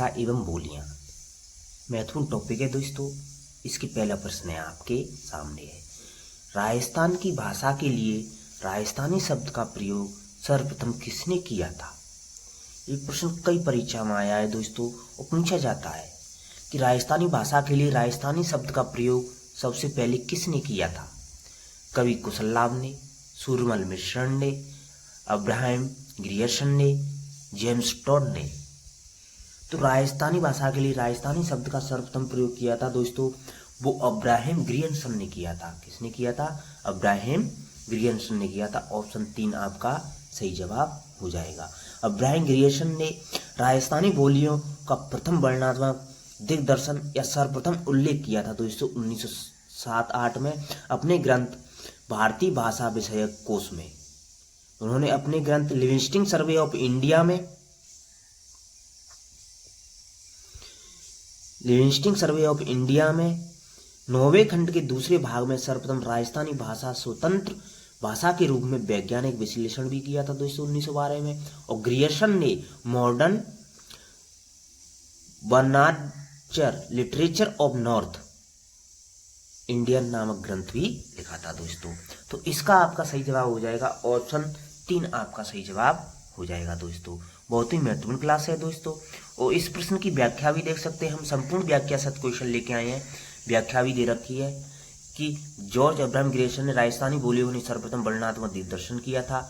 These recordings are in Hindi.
एवं बोलियां महत्वपूर्ण टॉपिक है दोस्तों। इसकी पहला प्रश्न है आपके सामने है, राजस्थान की भाषा के लिए राजस्थानी शब्द का प्रयोग सर्वप्रथम किसने किया था। ये प्रश्न कई परीक्षा में आया है दोस्तों और पूछा जाता है कि राजस्थानी भाषा के लिए राजस्थानी शब्द का प्रयोग सबसे पहले किसने किया था। कवि कुशललाभ ने, सूरमल मिश्रण ने, अब्राहम ग्रियर्सन ने, जेम्स टॉड ने। तो राजस्थानी भाषा के लिए राजस्थानी शब्द का सर्वप्रथम प्रयोग किया था दोस्तों, वो अब्राहम ग्रियर्सन ने किया था। किसने किया था? अब्राहम ग्रियर्सन ने किया था। ऑप्शन 3 आपका सही जवाब हो जाएगा। अब्राहम ग्रियर्सन ने राजस्थानी बोलियों का प्रथम वर्णनात्मक दिग्दर्शन या सर्वप्रथम उल्लेख किया था दोस्तों 1907-8 में अपने ग्रंथ भारतीय भाषा विषयक कोश में। उन्होंने अपने ग्रंथ लिविंगस्टन सर्वे ऑफ इंडिया में लिविंगस्टन सर्वे ऑफ इंडिया में 9वें खंड के दूसरे भाग में सर्वप्रथम राजस्थानी भाषा स्वतंत्र भाषा के रूप में वैज्ञानिक विश्लेषण भी किया था दोस्तों 1912 में। और ग्रियर्सन ने modern vernacular literature of north Indian नामक ग्रंथ भी लिखा था दोस्तों। तो इसका आपका सही जवाब हो जाएगा, ऑप्शन 3 आपका सही जवाब हो जाएगा दोस्तों। बहुत ही महत्वपूर्ण क्लास है दोस्तों। और इस प्रश्न की व्याख्या भी देख सकते हैं हम, संपूर्ण व्याख्या सत क्वेश्चन लेके आए हैं। व्याख्या भी दे रखी है कि जॉर्ज अब्राहम ग्रियर्सन ने राजस्थानी बोलियों ने सर्वप्रथम वर्णनात्मक दिग्दर्शन किया था,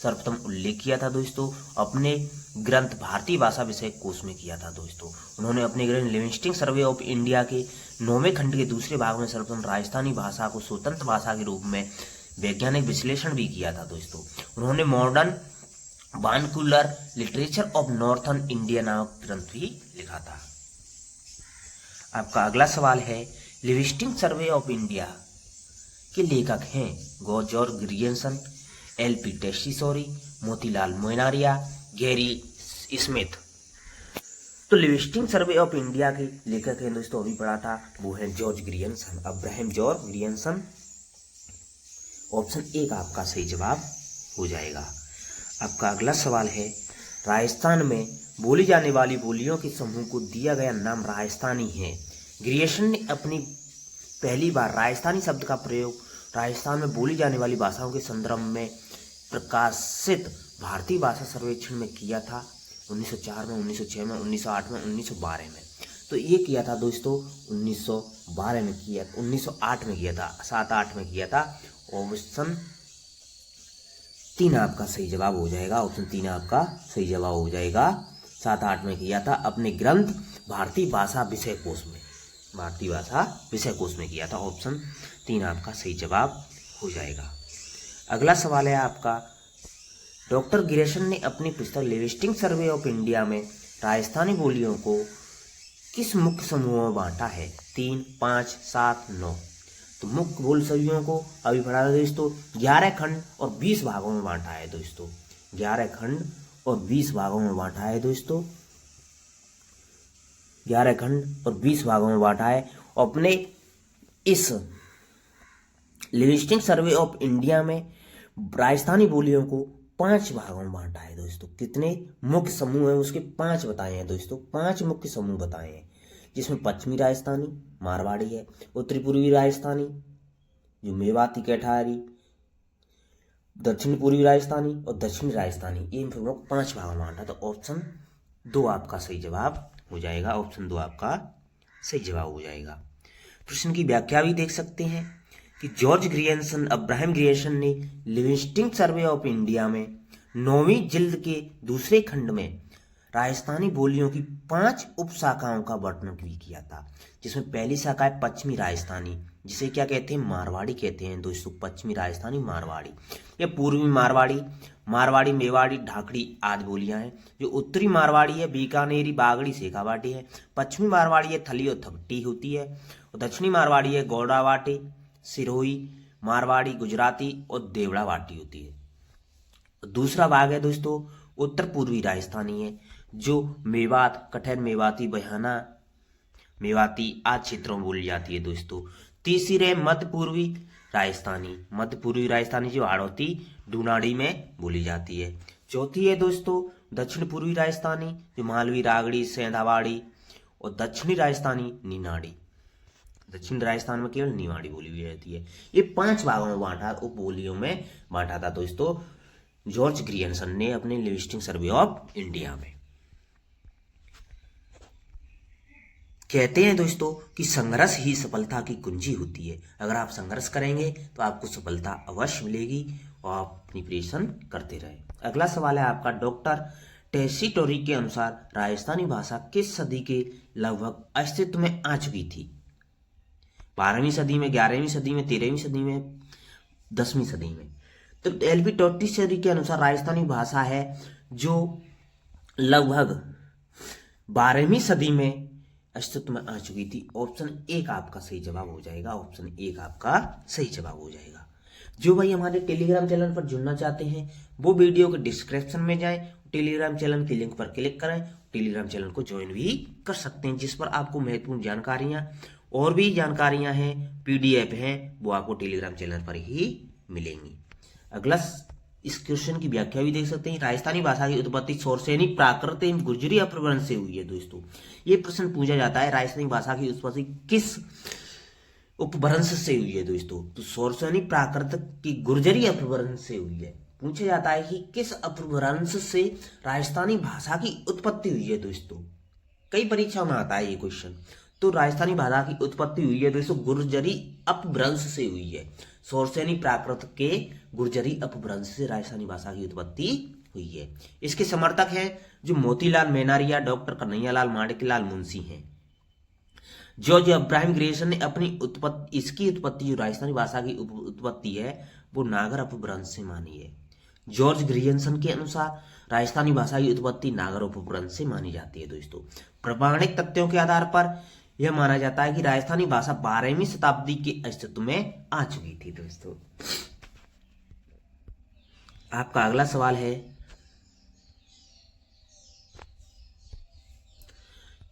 सर्वप्रथम उल्लेख किया था दोस्तों अपने ग्रंथ भारतीय भाषा विषय कोश में किया था दोस्तों। उन्होंने अपने ग्रंथ लिविंगस्टन सर्वे ऑफ इंडिया के 9वें खंड के दूसरे भाग में सर्वप्रथम राजस्थानी भाषा को स्वतंत्र भाषा के रूप में वैज्ञानिक विश्लेषण भी किया था दोस्तों। उन्होंने modern vernacular literature of northern India नामक ग्रंथ भी लिखा था। आपका अगला सवाल है, लिविंगस्टन सर्वे ऑफ इंडिया के लेखक हैं George Grierson, L P. Tessitori, Motilal Menaria, Gary Smith. तो लिविंगस्टन सर्वे ऑफ इंडिया के लेखक हैं दोस्तों, अभी पढ़ा था, वो है George Grierson, Abraham George Grierson. Option 1 आपका सही जवाब हो जाएगा। आपका अगला सवाल है, राजस्थान में बोली जाने वाली बोलियों के समूह को दिया गया नाम राजस्थानी है। ग्रियर्सन ने अपनी पहली बार राजस्थानी शब्द का प्रयोग राजस्थान में बोली जाने वाली भाषाओं के संदर्भ में प्रकाशित भारतीय भाषा सर्वेक्षण में किया था 1904 में, 1906 में, 1908 में, 1912 में। तो ये किया था दोस्तों 1912 में किया, 1908 में किया था, 7-8 में किया था। ऑप्शन 3 आपका सही जवाब हो जाएगा। ऑप्शन 3 आपका सही जवाब हो जाएगा। 7-8 में किया था अपने ग्रंथ भारतीय भाषा विषय कोश में, भारतीय भाषा विषय कोश में किया था। ऑप्शन 3 आपका सही जवाब हो जाएगा। अगला सवाल है आपका, डॉक्टर ग्रियर्सन ने अपनी पुस्तक लिविंगस्टन सर्वे ऑफ इंडिया में राजस्थानी बोलियों को किस मुख्य समूहों में बांटा है? 3, 5, 7, 9। तो मुख्य बोल समूहों को अभी पढ़ा था दोस्तों, 11 खंड और 20 भागों में बांटा है दोस्तों। 11 खंड और 20 भागों में बांटा है दोस्तों। 11 खंड और 20 भागों में बांटा है। अपने इस लिविंगस्टन सर्वे ऑफ इंडिया में राजस्थानी बोलियों को 5 भागों में बांटा है दोस्तों। कितने मुख्य समूह हैं उसके 5 बताए हैं दोस्तों, 5 मुख्य समूह बताए हैं, जिसमें पश्चिमी राजस्थानी मारवाड़ी है, उत्तरी पूर्वी राजस्थानी जो मेवाती कैठारी, दक्षिण पूर्वी राजस्थानी और दक्षिणी राजस्थानी, इन फिल्मों को 5 भागों में बांटा। तो ऑप्शन 2 आपका सही जवाब हो जाएगा। ऑप्शन 2 आपका सही जवाब हो जाएगा। प्रश्न की व्याख्या भी देख सकते हैं कि जॉर्ज ग्रियर्सन, अब्राहम ग्रियर्सन ने लिविंगस्टन सर्वे ऑफ इंडिया में 9वीं जिल्द के दूसरे खंड में राजस्थानी बोलियों की 5 उपशाखाओं का वर्णन भी किया था, जिसमें पहली शाखा है पश्चिमी राजस्थानी, जिसे क्या कहते हैं? मारवाड़ी कहते हैं दोस्तों। पश्चिमी राजस्थानी मारवाड़ी या पूर्वी मारवाड़ी, मारवाड़ी मेवाड़ी ढाकड़ी आदि बोलियां हैं। जो उत्तरी मारवाड़ी है बीकानेरी बागड़ी शेखावाटी है। पश्चिमी मारवाड़ी है थली और थपटी होती है। और दक्षिणी मारवाड़ी है गौड़ावाटी, सिरोही मारवाड़ी गुजराती और देवड़ावाटी होती है। दूसरा भाग है दोस्तों उत्तर पूर्वी राजस्थानी है, जो मेवात, कठैर मेवाती, बयाना मेवाती आदि क्षेत्रों में बोली जाती है दोस्तों। तीसरी है मध्य पूर्वी राजस्थानी, मध्य पूर्वी राजस्थानी जो हाड़ौती डूनाड़ी में बोली जाती है। चौथी है दोस्तों दक्षिण पूर्वी राजस्थानी जो मालवी, रागड़ी, सेंधावाड़ी, और दक्षिणी राजस्थानी निनाड़ी। दक्षिण राजस्थान में केवल निवाड़ी बोली भी जाती है। ये 5 भागों में बांटा, उपबोलियों में बांटा था दोस्तों जॉर्ज ग्रियर्सन ने अपने लिविंगस्टन सर्वे ऑफ इंडिया में। कहते हैं दोस्तों कि संघर्ष ही सफलता की कुंजी होती है। अगर आप संघर्ष करेंगे तो आपको सफलता अवश्य मिलेगी और आप अपनी प्रिपरेशन करते रहे। अगला सवाल है आपका, डॉक्टर टेसीटोरी के अनुसार राजस्थानी भाषा किस सदी के लगभग अस्तित्व में आ चुकी थी? 12वीं सदी में, 11वीं सदी में, 13वीं सदी में, 10वीं सदी में? तो एलपी टेसीटोरी के अनुसार राजस्थानी भाषा है जो लगभग 12वीं सदी में अस्तित्व में आ चुकी थी। ऑप्शन 1 आपका सही जवाब हो जाएगा। ऑप्शन 1 आपका सही जवाब हो जाएगा। जो भाई हमारे टेलीग्राम चैनल पर जुड़ना चाहते हैं वो वीडियो के डिस्क्रिप्शन में जाएं, टेलीग्राम चैनल की लिंक पर क्लिक करें, टेलीग्राम चैनल को ज्वाइन भी कर सकते हैं, जिस पर आपको महत्वपूर्ण जानकारियां और भी जानकारियां हैं, पीडीएफ हैं, वो आपको टेलीग्राम चैनल पर ही मिलेंगी। अगला इस क्वेश्चन की व्याख्या भी देख सकते हैं। राजस्थानी भाषा की उत्पत्ति सौरसेनी, प्राकृत एवं गुर्जरी अपभ्रंश से हुई है। दोस्तों ये प्रश्न पूछा जाता है, राजस्थानी भाषा की उत्पत्ति किस उपभ्रंश से हुई है? दोस्तों तो सौरसेनी, प्राकृत की गुर्जरी अपभ्रंश से हुई है। पूछा जाता है कि किस अपभ्रंश से राजस्थानी भाषा की उत्पत्ति हुई है? दोस्तों कई परीक्षाओं में आता है ये क्वेश्चन। तो राजस्थानी भाषा की उत्पत्ति हुई है दोस्तों गुर्जरी अपभ्रंश से हुई है। सौरसेनी, प्राकृत के गुर्जरी अपभ्रंश से राजस्थानी भाषा की उत्पत्ति हुई है। इसके समर्थक हैं जो मोतीलाल मेनारिया, डॉक्टर कन्हैयालाल माणिक्यलाल मुंशी हैं। जॉर्ज अब्राहम ग्रियर्सन ने अपनी इसकी उत्पत्ति जो राजस्थानी भाषा की उत्पत्ति है वो नागर अपभ्रंश से मानी है। जॉर्ज ग्रियर्सन के अनुसार राजस्थानी भाषा की उत्पत्ति नागर अपभ्रंश से मानी जाती है। दोस्तों प्रामाणिक तथ्यों के आधार पर यह माना जाता है कि राजस्थानी भाषा 12वीं शताब्दी के अस्तित्व में आ चुकी थी। दोस्तों आपका अगला सवाल है,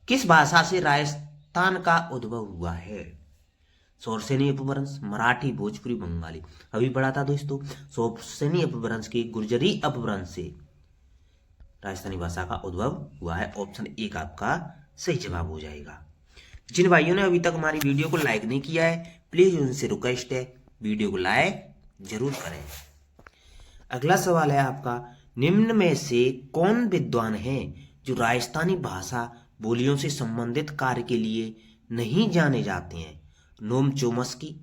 किस भाषा से राजस्थान का उद्भव हुआ है? सौरसेनी अपभ्रंश, मराठी, भोजपुरी, बंगाली। अभी पढ़ा था दोस्तों, सौरसेनी अपभ्रंश के गुर्जरी अपभ्रंश से राजस्थानी भाषा का उद्भव हुआ है। ऑप्शन 1 आपका सही जवाब हो जाएगा। जिन भाइयों ने अभी तक हमारी वीडियो को लाइक नहीं किया है प्लीज उनसे रिक्वेस्ट है वीडियो को लाइक जरूर करें। अगला सवाल है आपका, निम्न में से कौन विद्वान है जो राजस्थानी भाषा बोलियों से संबंधित कार्य के लिए नहीं जाने जाते हैं? Noam Chomsky,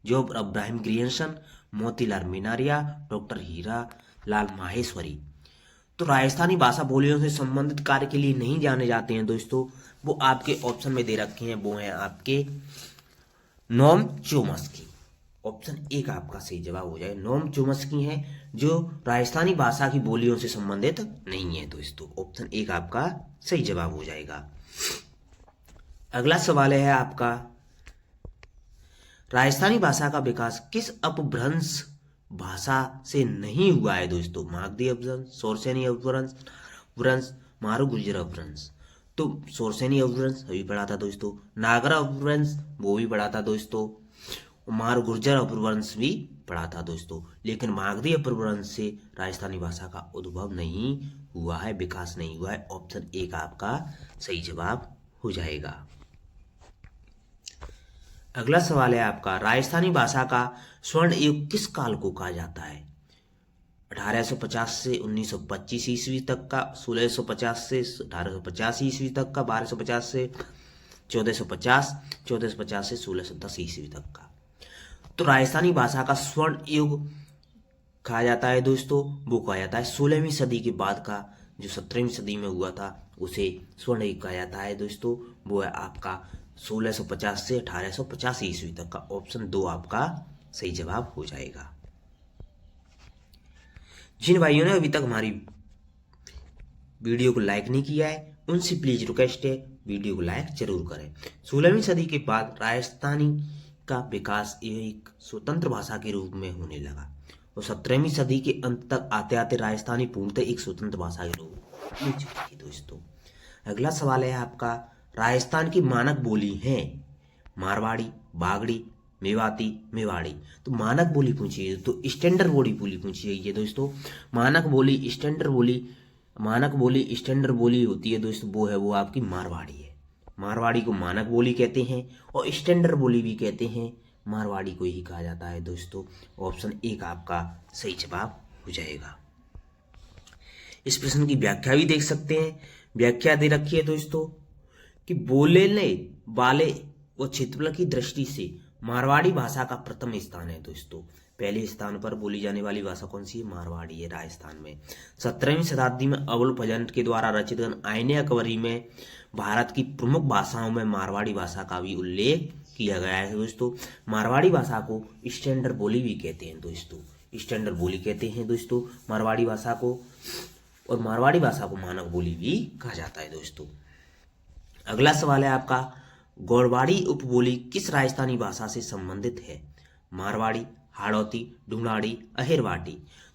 George Abraham Grierson, Motilal Menaria, doctor Hira Lal Maheshwari. तो राजस्थानी भाषा बोलियों से संबंधित कार्य के लिए नहीं जाने जाते हैं दोस्तों, वो आपके ऑप्शन में दे रखे हैं, वो हैं आपके नोम चोम्स्की। ऑप्शन 1 आपका सही जवाब हो जाए। नोम चोम्स्की है जो राजस्थानी भाषा की बोलियों से संबंधित नहीं है। दोस्तों ऑप्शन 1 आपका सही जवाब हो जाएगा। अगला सवाल है आपका, राजस्थानी भाषा का विकास किस अपभ्रंश भाषा से नहीं हुआ है? दोस्तों मागधी अपभ्रंश, सौरसेनी अपभ्रंश, मारू गुर्जर अपभ्रंश। तो सौरसेनी अपभ्रंश अभी पढ़ा था दोस्तों, नागर अपभ्रंश वो भी पढ़ा था दोस्तों, मारू गुर्जर अपभ्रंश भी पढ़ा था दोस्तों, लेकिन मागधी अपभ्रंश से राजस्थानी भाषा का उद्भव नहीं हुआ है, विकास नहीं हुआ है। ऑप्शन 1 आपका सही जवाब हो जाएगा। अगला सवाल है आपका, राजस्थानी भाषा का स्वर्ण युग किस काल को कहा जाता है? 1850 से 1925 ईस्वी तक का, 1650 से 1850 ईस्वी तक का, 1250 से 1450, 1450 से 1610 ईस्वी तक का। तो राजस्थानी भाषा का स्वर्ण युग कहा जाता है दोस्तों, वो कहा जाता है 16वीं सदी के बाद का जो 17वीं सदी में हुआ था उसे स्वर्ण युग कहा जाता है दोस्तों, वो है आपका 1650 से 1850 ईस्वी तक का। ऑप्शन 2 आपका सही जवाब हो जाएगा। जिन भाइयों ने अभी तक हमारी वीडियो को लाइक नहीं किया है उनसे प्लीज रिक्वेस्ट है वीडियो को लाइक जरूर करें। 16वीं सदी के बाद राजस्थानी का विकास एक स्वतंत्र भाषा के रूप में होने लगा और 17वीं सदी के अंत तक आते आते राजस्थानी पूर्णतः एक स्वतंत्र भाषा के रूप में चुकी थी दोस्तों। अगला सवाल है आपका, राजस्थान की मानक बोली है मारवाड़ी, बागड़ी, मेवाड़ी। तो मानक बोली पूछी है, तो स्टैंडर्ड बोली पूछी है ये दोस्तों। मानक बोली, स्टैंडर्ड बोली, मानक बोली स्टैंडर्ड बोली होती है दोस्तों, वो है वो आपकी मारवाड़ी है। मारवाड़ी को मानक बोली कहते हैं और स्टैंडर्ड बोली भी कहते हैं, मारवाड़ी को ही कहा जाता है दोस्तों। ऑप्शन एक आपका सही जवाब हो जाएगा। इस प्रश्न की व्याख्या भी देख सकते हैं। व्याख्या दे रखी है दोस्तों कि बोलने वाले व क्षेत्रफल की दृष्टि से मारवाड़ी भाषा का प्रथम स्थान है दोस्तों। पहले स्थान पर बोली जाने वाली भाषा कौन सी है? मारवाड़ी है, राजस्थान में। 17वीं शताब्दी में अबुल फजल के द्वारा रचित आईने अकबरी में भारत की प्रमुख भाषाओं में मारवाड़ी भाषा का भी उल्लेख किया गया है दोस्तों। मारवाड़ी भाषा को स्टैंडर्ड बोली भी कहते हैं दोस्तों, स्टैंडर्ड बोली कहते हैं दोस्तों मारवाड़ी भाषा को, और मारवाड़ी भाषा को मानक बोली भी कहा जाता है दोस्तों। अगला सवाल है आपका, गौड़वाड़ी उपबोली किस राजस्थानी भाषा से संबंधित है? मारवाड़ी, हाड़ौती, ढूंढाड़ी, अहिरवाटी।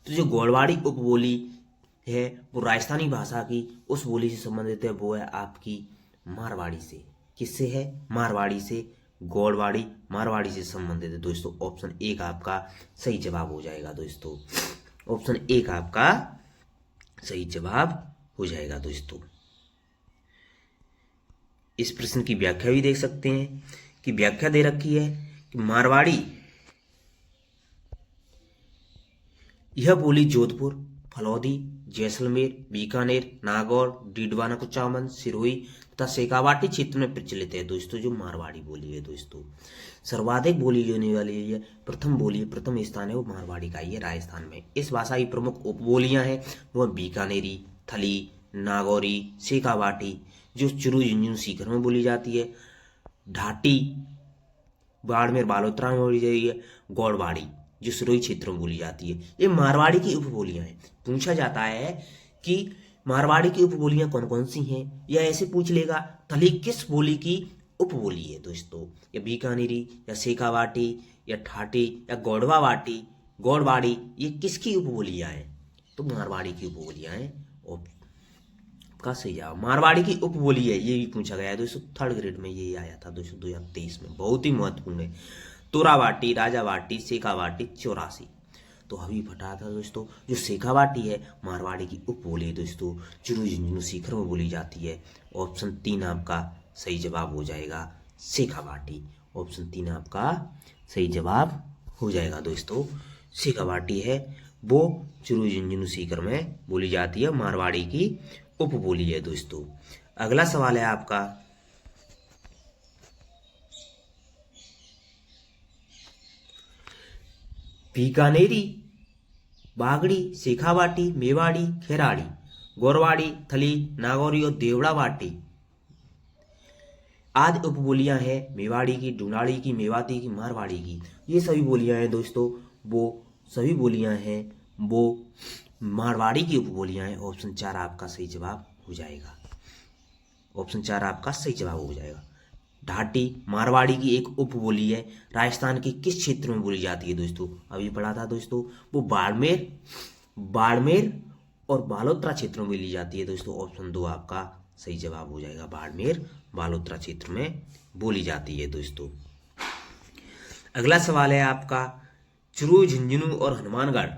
तो जो गौड़वाड़ी उपबोली है वो राजस्थानी भाषा की उस बोली से संबंधित है, वो है आपकी मारवाड़ी से। किससे है? मारवाड़ी से। गौड़वाड़ी मारवाड़ी से संबंधित है दोस्तों। ऑप्शन एक आपका सही जवाब हो जाएगा दोस्तों। ऑप्शन एक आपका सही जवाब हो जाएगा दोस्तों। इस प्रश्न की व्याख्या भी देख सकते हैं कि व्याख्या दे रखी है कि मारवाड़ी यह बोली जोधपुर, फलौदी, जैसलमेर, बीकानेर, नागौर, डीडवाना-कुचामन, सिरोही तथा शेखावाटी क्षेत्र में प्रचलित है दोस्तों। जो मारवाड़ी बोली है दोस्तों, सर्वाधिक बोली जाने वाली है, प्रथम बोली है, प्रथम स्थान है वो मारवाड़ी का ही है राजस्थान में। इस भाषा की प्रमुख उपबोलियां हैं वो बीकानेरी, थली, नागौरी, शेखावाटी जो चुरू झुंझुनू सीकर में बोली जाती है, ढाटी बाड़मेर बालोतरा में बोली जाती है, गौड़वाड़ी जो सिरोही क्षेत्र में बोली जाती है। ये मारवाड़ी की उपबोलियां हैं। पूछा जाता है कि मारवाड़ी की उपबोलियां कौन कौन सी हैं, या ऐसे पूछ लेगा थली किस बोली की उपबोली है दोस्तों, या बीकानेरी या शेखावाटी या ठाटी या गौड़वाड़ी ये किसकी उपबोलियां हैं? तो मारवाड़ी की उपबोलियां हैं। का सही जवाब मारवाड़ी की उपबोली है, ये भी पूछा गया है दोस्तों। 3rd ग्रेड में ये आया था दोस्तों 2023 में, बहुत ही महत्वपूर्ण है। तोरावाटी, राजावाटी, शेखावाटी, 84। तो अभी फटा था दोस्तों। जो शेखावाटी है मारवाड़ी की उपबोली है दोस्तों, चुरू झुंझुनू सीकर में बोली जाती है। ऑप्शन 3 आपका सही जवाब हो जाएगा, शेखावाटी। ऑप्शन 3 आपका सही जवाब हो जाएगा दोस्तों। शेखावाटी है वो चुरू झुंझुनू सीकर में बोली जाती है, मारवाड़ी की उपबोली है दोस्तों। अगला सवाल है आपका, बीकानेरी, बागड़ी, शेखावाटी, मेवाड़ी, खेराड़ी, गौरवाड़ी, थली, नागौरी और देवड़ावाटी आदि उपबोलियां हैं मेवाड़ी की, ढूंढाड़ी की, मेवाती की, मारवाड़ी की। ये सभी बोलियां हैं दोस्तों, वो सभी बोलियां हैं वो मारवाड़ी की उपबोलियां हैं। ऑप्शन 4 आपका सही जवाब हो जाएगा। ऑप्शन 4 आपका सही जवाब हो जाएगा। ढाटी मारवाड़ी की एक उपबोली है, राजस्थान के किस क्षेत्र में बोली जाती है दोस्तों? अभी पढ़ा था दोस्तों, वो बाड़मेर और बालोतरा क्षेत्र में बोली जाती है दोस्तों। ऑप्शन 2 आपका सही जवाब हो जाएगा, बाड़मेर बालोतरा क्षेत्र में बोली जाती है दोस्तों। अगला सवाल है आपका, चुरू झुंझुनू और हनुमानगढ़,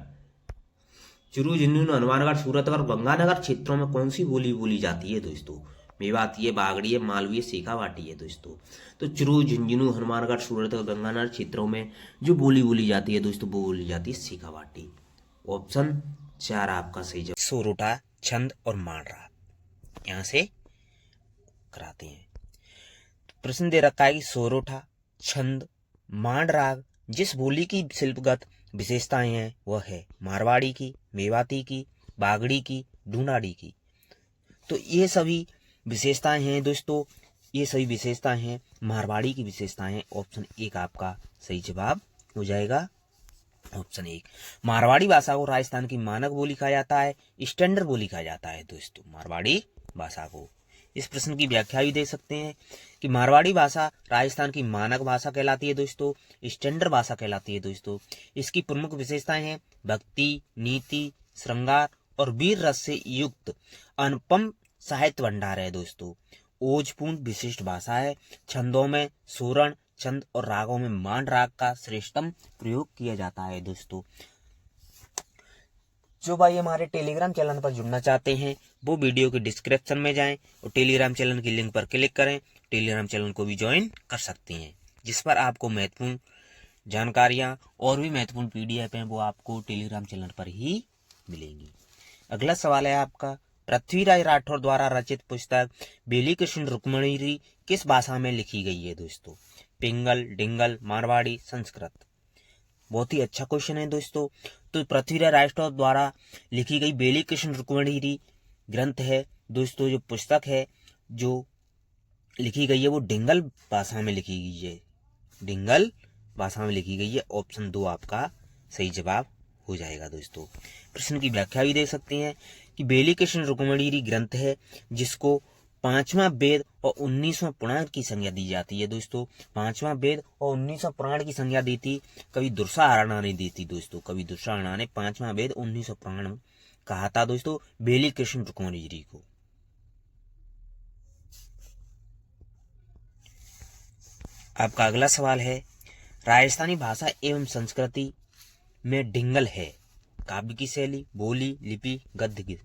सूरतगढ़ और गंगानगर क्षेत्रों में कौन सी बोली बोली जाती है दोस्तों? मेवाती है, बागड़ी है, मालवी है, शेखावाटी है दोस्तों। तो चुरू झुंझुनू हनुमानगढ़ सूरतगढ़ गंगानगर क्षेत्रों में जो बोली बोली जाती है दोस्तों वो बोली जाती है शेखावाटी। ऑप्शन 4 आपका सही जवाब। सोरोठा, छंद और मांडराग यहाँ से कराते हैं। प्रश्न दे रखा है कि सोरोठा, छंद, मांडराग जिस बोली की शिल्पगत विशेषताएं हैं वह है मारवाड़ी की, मेवाती की, बागड़ी की, ढूंढाड़ी की। तो ये सभी विशेषताएं हैं दोस्तों, ये सभी विशेषताएं हैं मारवाड़ी की विशेषताएं हैं। ऑप्शन 1 आपका सही जवाब हो जाएगा। ऑप्शन 1। मारवाड़ी भाषा को राजस्थान की मानक बोली कहा जाता है, स्टैंडर्ड बोली कहा जाता है दोस्तों मारवाड़ी भाषा को। इस प्रश्न की व्याख्या भी दे सकते हैं कि मारवाड़ी भाषा राजस्थान की मानक भाषा कहलाती है दोस्तों, स्टैंडर्ड भाषा कहलाती है दोस्तों। इसकी प्रमुख विशेषताएं हैं भक्ति, नीति, श्रृंगार और वीर रस से युक्त अनुपम साहित्य भंडार है दोस्तों। ओजपूर्ण विशिष्ट भाषा है। छंदों में सोरण छंद और रागों में मांड राग का श्रेष्ठतम प्रयोग किया जाता है दोस्तों। जो भाई हमारे टेलीग्राम चैनल पर जुड़ना चाहते हैं वो वीडियो के डिस्क्रिप्शन में जाएं और टेलीग्राम चैनल की लिंक पर क्लिक करें। टेलीग्राम चैनल को भी ज्वाइन कर सकते हैं, जिस पर आपको महत्वपूर्ण जानकारियां और भी महत्वपूर्ण पीडीएफ हैं वो आपको टेलीग्राम चैनल पर ही मिलेंगी। अगला सवाल है आपका, पृथ्वीराज राठौर द्वारा रचित पुस्तक बेली कृष्ण रुक्मणी किस भाषा में लिखी गई है दोस्तों? पिंगल, डिंगल, मारवाड़ी, संस्कृत। बहुत ही अच्छा क्वेश्चन है दोस्तों। तो पृथ्वीराज राठौर द्वारा लिखी गई बेली कृष्ण रुक्मणी ग्रंथ है दोस्तों, जो पुस्तक है जो लिखी गई है वो डिंगल भाषा में लिखी गई है। डिंगल भाषा में लिखी गई है। ऑप्शन 2 आपका सही जवाब हो जाएगा दोस्तों। प्रश्न की व्याख्या भी दे सकते हैं कि बेली कृष्ण रुक्मणी ग्रंथ है जिसको 5वां वेद और 19वां पुराण की संज्ञा दी जाती है दोस्तों। 5वां वेद और 19वां पुराण की संज्ञा दी थी कवि दुर्साहरणा ने दी थी दोस्तों। कवि दुर्साहरणा ने 5वां वेद 19वां पुराण कहा था दोस्तों बेली कृष्ण रुक्मणी को। आपका अगला सवाल है, राजस्थानी भाषा एवं संस्कृति में डिंगल है काव्य की शैली, बोली, लिपि, गद्य की।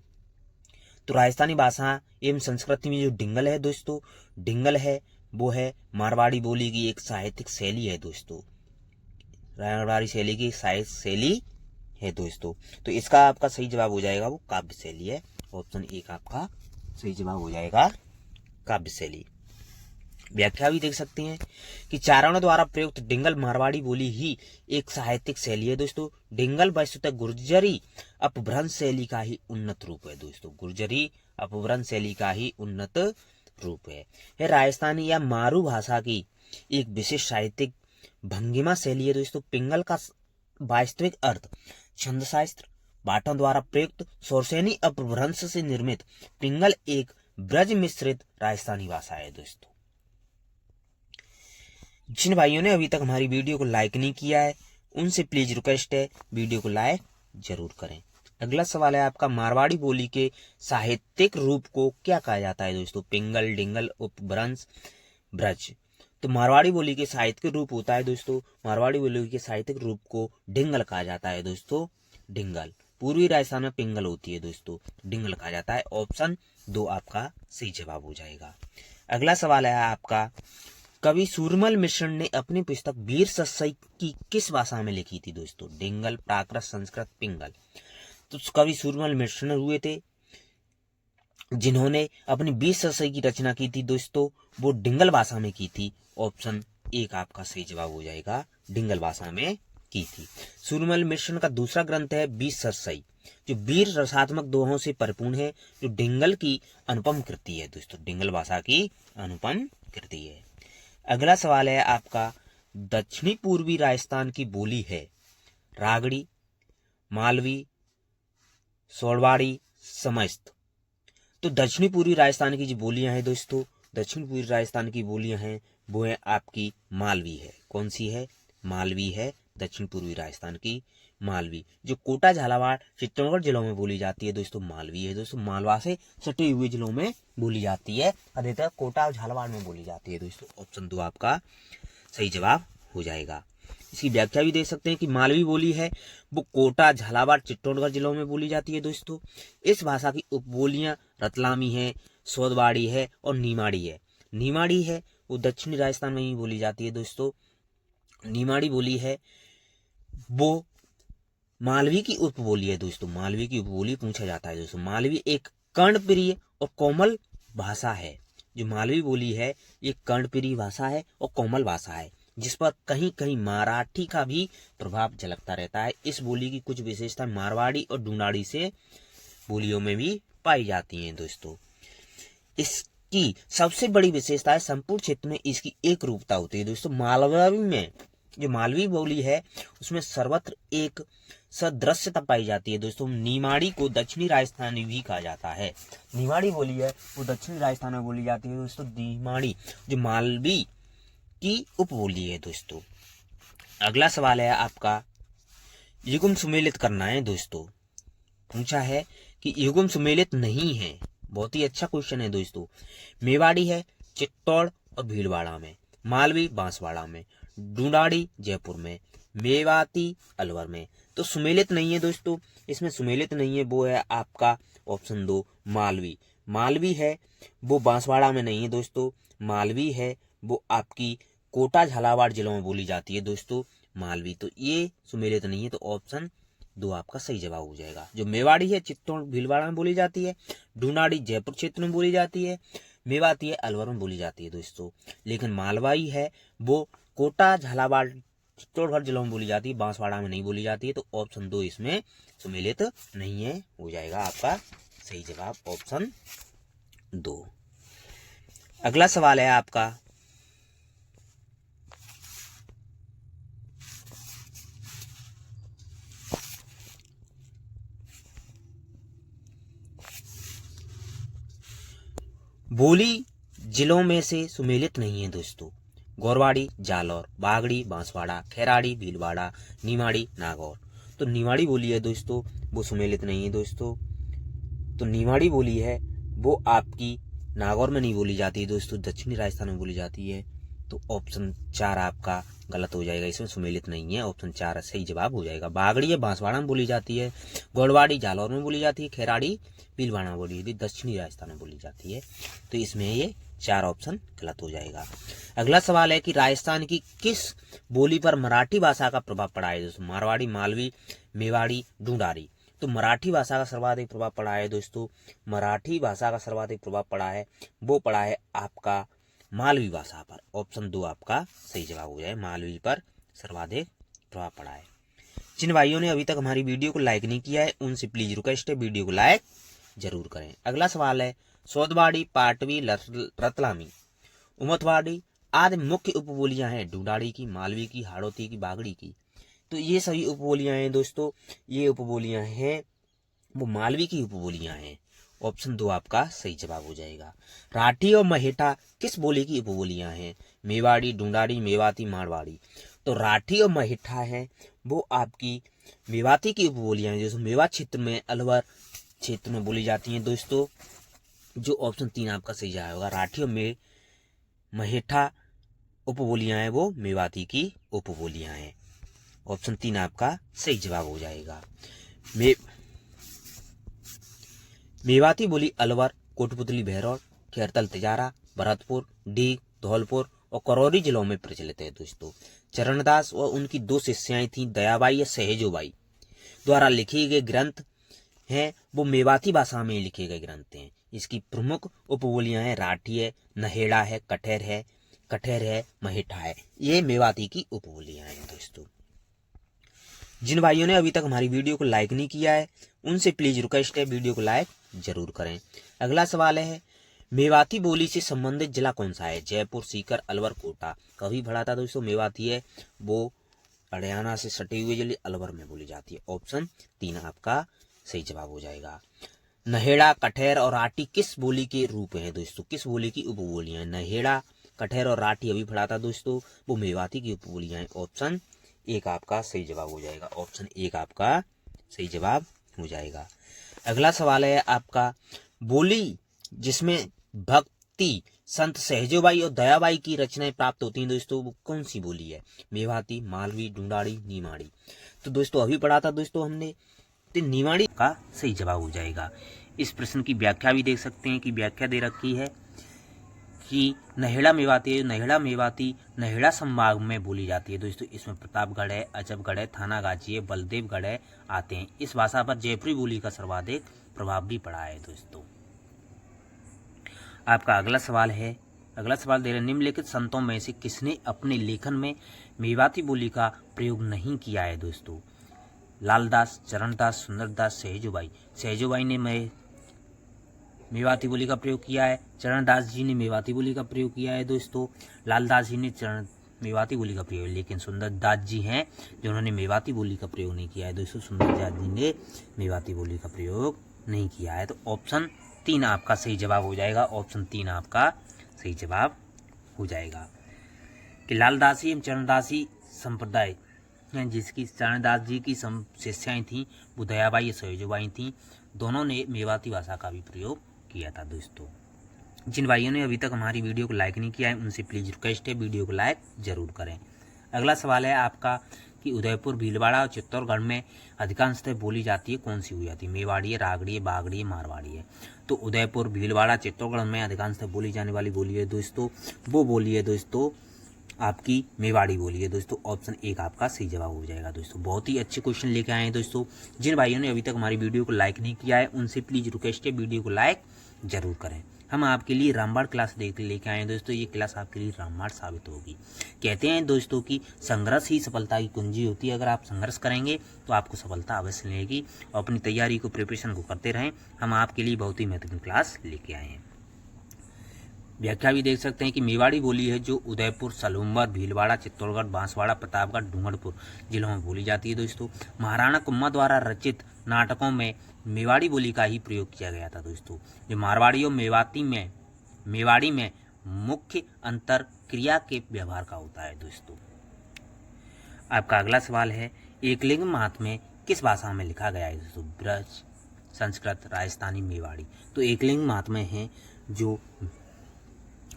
तो राजस्थानी भाषा एवं संस्कृति में जो डिंगल है दोस्तों, डिंगल है वो है मारवाड़ी बोली की एक साहित्यिक शैली है दोस्तों। मारवाड़ी शैली की साहित्य शैली है दोस्तों। तो इसका आपका सही जवाब हो जाएगा वो काव्य शैली है। ऑप्शन 1 आपका सही जवाब हो जाएगा काव्य शैली। व्याख्या भी देख सकते हैं कि चारणों द्वारा प्रयुक्त डिंगल मारवाड़ी बोली ही एक साहित्यिक शैली है दोस्तों। डिंगल वस्तुतः गुर्जरी अपभ्रंश शैली का ही उन्नत रूप है दोस्तों। गुर्जरी अपभ्रंश शैली का ही उन्नत रूप है। यह राजस्थानी या मारू भाषा की एक विशेष साहित्यिक भंगिमा शैली है दोस्तों। पिंगल का वास्तविक अर्थ छंद शास्त्र भाटों द्वारा प्रयुक्त सौरसेनी अपभ्रंश से निर्मित पिंगल एक ब्रज मिश्रित राजस्थानी भाषा है दोस्तों। जिन भाइयों ने अभी तक हमारी वीडियो को लाइक नहीं किया है उनसे प्लीज रिक्वेस्ट है वीडियो को लाइक जरूर करें। अगला सवाल है आपका, मारवाड़ी बोली के साहित्यिक रूप को क्या कहा जाता है दोस्तों? पिंगल, डिंगल, उपभ्रंश, ब्रज। तो मारवाड़ी बोली के साहित्यिक रूप होता है दोस्तों, मारवाड़ी बोली के साहित्यिक रूप को डिंगल कहा जाता है दोस्तों। डिंगल। पूर्वी राजस्थान में पिंगल होती है दोस्तों, डिंगल कहा जाता है। ऑप्शन 2 आपका सही जवाब हो जाएगा। अगला सवाल है आपका, कवि सूरमल मिश्र ने अपनी पुस्तक वीर सत्सई की किस भाषा में लिखी थी दोस्तों? डिंगल, प्राकृत, संस्कृत, पिंगल। तो कवि सूरमल मिश्र हुए थे जिन्होंने अपनी वीर सत्सई की रचना की थी दोस्तों, वो डिंगल भाषा में की थी। ऑप्शन 1 आपका सही जवाब हो जाएगा, डिंगल भाषा में की थी। सूरमल मिश्र का दूसरा ग्रंथ है वीर सत्सई, जो वीर रसात्मक दोहों से परिपूर्ण है, जो डिंगल की अनुपम कृति है दोस्तों। डिंगल भाषा की अनुपम कृति है। अगला सवाल है आपका, दक्षिणी पूर्वी राजस्थान की बोली है रागड़ी, मालवी, सोड़वाड़ी, समस्त। तो दक्षिणी पूर्वी राजस्थान की जो बोलियां हैं दोस्तों, दक्षिण पूर्वी राजस्थान की बोलियां हैं वो है आपकी मालवी है। कौन सी है? मालवी है। दक्षिण पूर्वी राजस्थान की मालवी, जो कोटा, झालावाड़, चित्तौड़गढ़ जिलों में बोली जाती है दोस्तों, मालवी है दोस्तों। मालवा से सटे हुए जिलों में बोली जाती है, अधिकतर कोटा और झालावाड़ में बोली जाती है दोस्तों। ऑप्शन 2 आपका सही जवाब हो जाएगा। इसकी व्याख्या भी दे सकते हैं कि मालवी बोली है वो कोटा, झालावाड़, चित्तौड़गढ़ जिलों में बोली जाती है दोस्तों। इस भाषा की उपबोलियां रतलामी है, सोदवाड़ी है और नीमाड़ी है। नीमाड़ी है वो दक्षिणी राजस्थान में ही बोली जाती है दोस्तों। नीमाड़ी बोली है वो मालवी की उपबोली है दोस्तों। मालवी की उपबोली पूछा जाता है दोस्तों। मालवी एक कर्णप्रिय और कोमल भाषा है। जो मालवी बोली है ये कर्णप्रिय भाषा है और कोमल भाषा है, जिस पर कहीं कहीं मराठी का भी प्रभाव झलकता रहता है। इस बोली की कुछ विशेषता मारवाड़ी और ढूंढाड़ी से बोलियों में भी पाई जाती हैं दोस्तों। इसकी सबसे बड़ी विशेषता है संपूर्ण क्षेत्र में इसकी एक रूपता होती है दोस्तों। मालवी में जो मालवी बोली है उसमें सर्वत्र एक सदृश्यता पाई जाती है दोस्तों। नीमाड़ी को दक्षिणी राजस्थानी भी कहा जाता है। नीमाड़ी बोली है वो दक्षिणी राजस्थान में बोली जाती है दोस्तों। नीमाड़ी जो मालवी की उपबोली है दोस्तों। अगला सवाल है आपका, युग्म सुमेलित करना है दोस्तों। पूछा है कि युग्म सुमेलित नहीं है। बहुत ही अच्छा क्वेश्चन है दोस्तों। मेवाड़ी है चित्तौड़ और भीलवाड़ा में, मालवी बांसवाड़ा में, ढूंढाड़ी जयपुर में, मेवाती अलवर में, तो सुमेलित नहीं है दोस्तों, इसमें सुमेलित नहीं है, वो है आपका ऑप्शन 2 मालवी। मालवी है वो बांसवाड़ा में नहीं है दोस्तों, मालवी है वो आपकी कोटा झालावाड़ जिलों में बोली जाती है दोस्तों मालवी। तो ये सुमेलित नहीं है, तो ऑप्शन 2 आपका सही जवाब हो जाएगा। जो मेवाड़ी है चित्तौड़ भीलवाड़ा में बोली जाती है, ढूंढाड़ी जयपुर क्षेत्र में बोली जाती है, मेवाती है अलवर में बोली जाती है दोस्तों। लेकिन मालवाई है वो कोटा झालावाड़ चित्तौड़गढ़ जिलों में बोली जाती है, बांसवाड़ा में नहीं बोली जाती है। तो ऑप्शन 2 इसमें सुमेलित नहीं है, हो जाएगा आपका सही जवाब ऑप्शन 2। अगला सवाल है आपका बोली जिलों में से सुमेलित नहीं है दोस्तों। गोरवाड़ी, जालौर, बागड़ी, बांसवाड़ा, खैराड़ी, भीलवाड़ा, निमाड़ी, नागौर। तो निमाड़ी बोली है दोस्तों वो सुमेलित नहीं है दोस्तों। तो निमाड़ी बोली है वो आपकी नागौर में नहीं बोली जाती है दोस्तों, दक्षिणी राजस्थान में बोली जाती है। तो ऑप्शन 4 आपका गलत हो जाएगा, इसमें सुमेलित नहीं है, ऑप्शन 4 सही जवाब हो जाएगा। बागड़ी है बांसवाड़ा में बोली जाती है, गोड़वाड़ी जालौर में बोली जाती है, खैराड़ी भीलवाड़ा में बोली जाती है, दक्षिणी राजस्थान में बोली जाती है। तो इसमें ये 4 ऑप्शन गलत हो जाएगा। अगला सवाल है कि राजस्थान की किस बोली पर मराठी भाषा का प्रभाव पड़ा है दोस्तों। मारवाड़ी, मालवी, मेवाड़ी, ढूंढारी। तो मराठी भाषा का सर्वाधिक प्रभाव पड़ा है दोस्तों, मराठी भाषा का सर्वाधिक प्रभाव पड़ा है वो पड़ा है आपका मालवी भाषा पर। ऑप्शन 2 आपका सही जवाब हो जाए, मालवी पर सर्वाधिक प्रभाव पड़ा है। जिन भाइयों ने अभी तक हमारी वीडियो को लाइक नहीं किया है उनसे प्लीज रिक्वेस्ट है वीडियो को लाइक जरूर करें। अगला सवाल है सौदवाड़ी, पाटवी, रतलामी, उमतवाड़ी आदि मुख्य उपबोलियां हैं ढूंढाड़ी की, मालवी की, हाड़ौती की, बागड़ी की। तो ये सभी उपबोलियां हैं दोस्तों, ये उपबोलियां हैं वो मालवी की उपबोलियां हैं। ऑप्शन 2 आपका सही जवाब हो जाएगा। राठी और महेठा किस बोली की उपबोलियां हैं। मेवाड़ी, ढूंढाड़ी, मेवाती, मारवाड़ी। तो राठी और महेठा है वो आपकी मेवाती की उपबोलियां हैं, जो मेवात क्षेत्र में अलवर क्षेत्र में बोली जाती हैं दोस्तों। जो ऑप्शन 3 आपका सही जवाब होगा। राठी और महेठा उपबोलियां हैं वो मेवाती की उपबोलियां हैं। ऑप्शन 3 आपका सही जवाब हो जाएगा। मेवाती बोली अलवर, कोटपुतली, भैरव, खैरतल, तिजारा, भरतपुर, डीग, धौलपुर और करौली जिलों में प्रचलित है दोस्तों। चरणदास और उनकी 2 शिष्याएं थी दयाबाई या सहेजोबाई द्वारा लिखे गए ग्रंथ हैं वो मेवाती भाषा में लिखे गए ग्रंथ हैं। इसकी प्रमुख उपबोलियां हैं राठी है, नहेड़ा है, कठेर है, महेठा है। ये मेवाती की उपबोलियां हैं दोस्तों। जिन भाइयों ने अभी तक हमारी वीडियो को लाइक नहीं किया है उनसे प्लीज रिक्वेस्ट है वीडियो को लाइक जरूर करें। अगला सवाल है मेवाती बोली से संबंधित जिला कौन सा है। जयपुर, सीकर, अलवर, कोटा। कभी पढ़ा था दोस्तों, मेवाती है वो हरियाणा से सटे हुए जिले अलवर में बोली जाती है। ऑप्शन 3 आपका सही जवाब हो जाएगा। नहेड़ा, कठेर और राठी किस बोली के रूप हैं दोस्तों, किस बोली की उपबोलियां हैं। नहेड़ा, कठेर और राठी अभी पढ़ा था दोस्तों, वो मेवाती की उपबोलियां हैं। ऑप्शन 1 आपका सही जवाब हो जाएगा, ऑप्शन 1 आपका सही जवाब हो जाएगा। अगला सवाल है आपका बोली जिसमें भक्ति संत सहजोबाई और दयाबाई की रचनाएं प्राप्त होती हैं दोस्तों, वो कौन सी बोली है। मेवाती, मालवी, ढूंढाड़ी, निमाड़ी। तो दोस्तों अभी पढ़ा था दोस्तों हमने, तो निमाड़ी का सही जवाब हो जाएगा। इस प्रश्न की व्याख्या भी देख सकते हैं कि व्याख्या दे रखी है कि नहेड़ा मेवाती नहेड़ा संभाग में बोली जाती है दोस्तों। इसमें प्रतापगढ़ है, अजबगढ़ है, थानागाजी है, बलदेवगढ़ है आते हैं। इस भाषा पर जयपुरी बोली का सर्वाधिक प्रभाव भी पड़ा है दोस्तों। आपका अगला सवाल दे रहे निम्नलिखित संतों में से किसने अपने लेखन में मेवाती बोली का प्रयोग नहीं किया है दोस्तों। लालदास, चरणदास, सुंदरदास, सहजोबाई ने मेवाती बोली का प्रयोग किया है। चरणदास जी ने मेवाती बोली का प्रयोग किया है दोस्तों। लालदास जी ने मेवाती बोली का प्रयोग, लेकिन सुंदरदास जी हैं जिन्होंने मेवाती बोली का प्रयोग नहीं किया है दोस्तों। सुंदरदास जी ने मेवाती बोली का प्रयोग नहीं किया है। तो ऑप्शन 3 आपका सही जवाब हो जाएगा, ऑप्शन 3 आपका सही जवाब हो जाएगा कि लालदासी एवं चरणदासी संप्रदाय जिसकी चरणदास जी की शिष्याएं थीं वो दयाबाई या सहजोबाई थीं, दोनों ने मेवाती भाषा का भी प्रयोग किया था दोस्तों। जिन भाइयों ने अभी तक हमारी वीडियो को लाइक नहीं किया है उनसे प्लीज रिक्वेस्ट है वीडियो को लाइक जरूर करें। अगला सवाल है आपका कि उदयपुर, भीलवाड़ा और चित्तौड़गढ़ में अधिकांशतः बोली जाती है कौन सी हुई जाती है? मेवाड़ी है, रागड़ी है, बागड़ी है, मारवाड़ी है। तो उदयपुर, भीलवाड़ा, चित्तौड़गढ़ में अधिकांशतः बोली जाने वाली बोली है दोस्तों, वो बोली है दोस्तों आपकी मेवाड़ी बोली है दोस्तों। ऑप्शन 1 आपका सही जवाब हो जाएगा दोस्तों। बहुत ही अच्छे क्वेश्चन लेके आए हैं दोस्तों। जिन भाइयों ने अभी तक हमारी वीडियो को लाइक नहीं किया है उनसे प्लीज रिक्वेस्ट है वीडियो को लाइक जरूर करें। हम आपके लिए रामबाण क्लास लेके आए हैं दोस्तों। ये क्लास आपके लिए रामबाण साबित होगी। कहते हैं दोस्तों कि संघर्ष ही सफलता की कुंजी होती है। अगर आप संघर्ष करेंगे तो आपको सफलता अवश्य मिलेगी। और अपनी तैयारी को, प्रिपरेशन को करते रहें। हम आपके लिए बहुत ही महत्वपूर्ण क्लास लेके आए हैं। व्याख्या भी देख सकते हैं कि मेवाड़ी बोली है जो उदयपुर, सलूम्बर, भीलवाड़ा, चित्तौड़गढ़, बांसवाड़ा, प्रतापगढ़, डूंगरपुर जिलों में बोली जाती है दोस्तों। महाराणा कुम्मा द्वारा रचित नाटकों में मेवाड़ी बोली का ही प्रयोग किया गया था दोस्तों। जो मारवाड़ी और मेवाड़ी में मुख्य अंतर क्रिया के व्यवहार का होता है दोस्तों। आपका अगला सवाल है, एकलिंग महात्म्य किस भाषा में लिखा गया है दोस्तों? ब्रज, संस्कृत, राजस्थानी, मेवाड़ी। तो एकलिंग महात्म्य है जो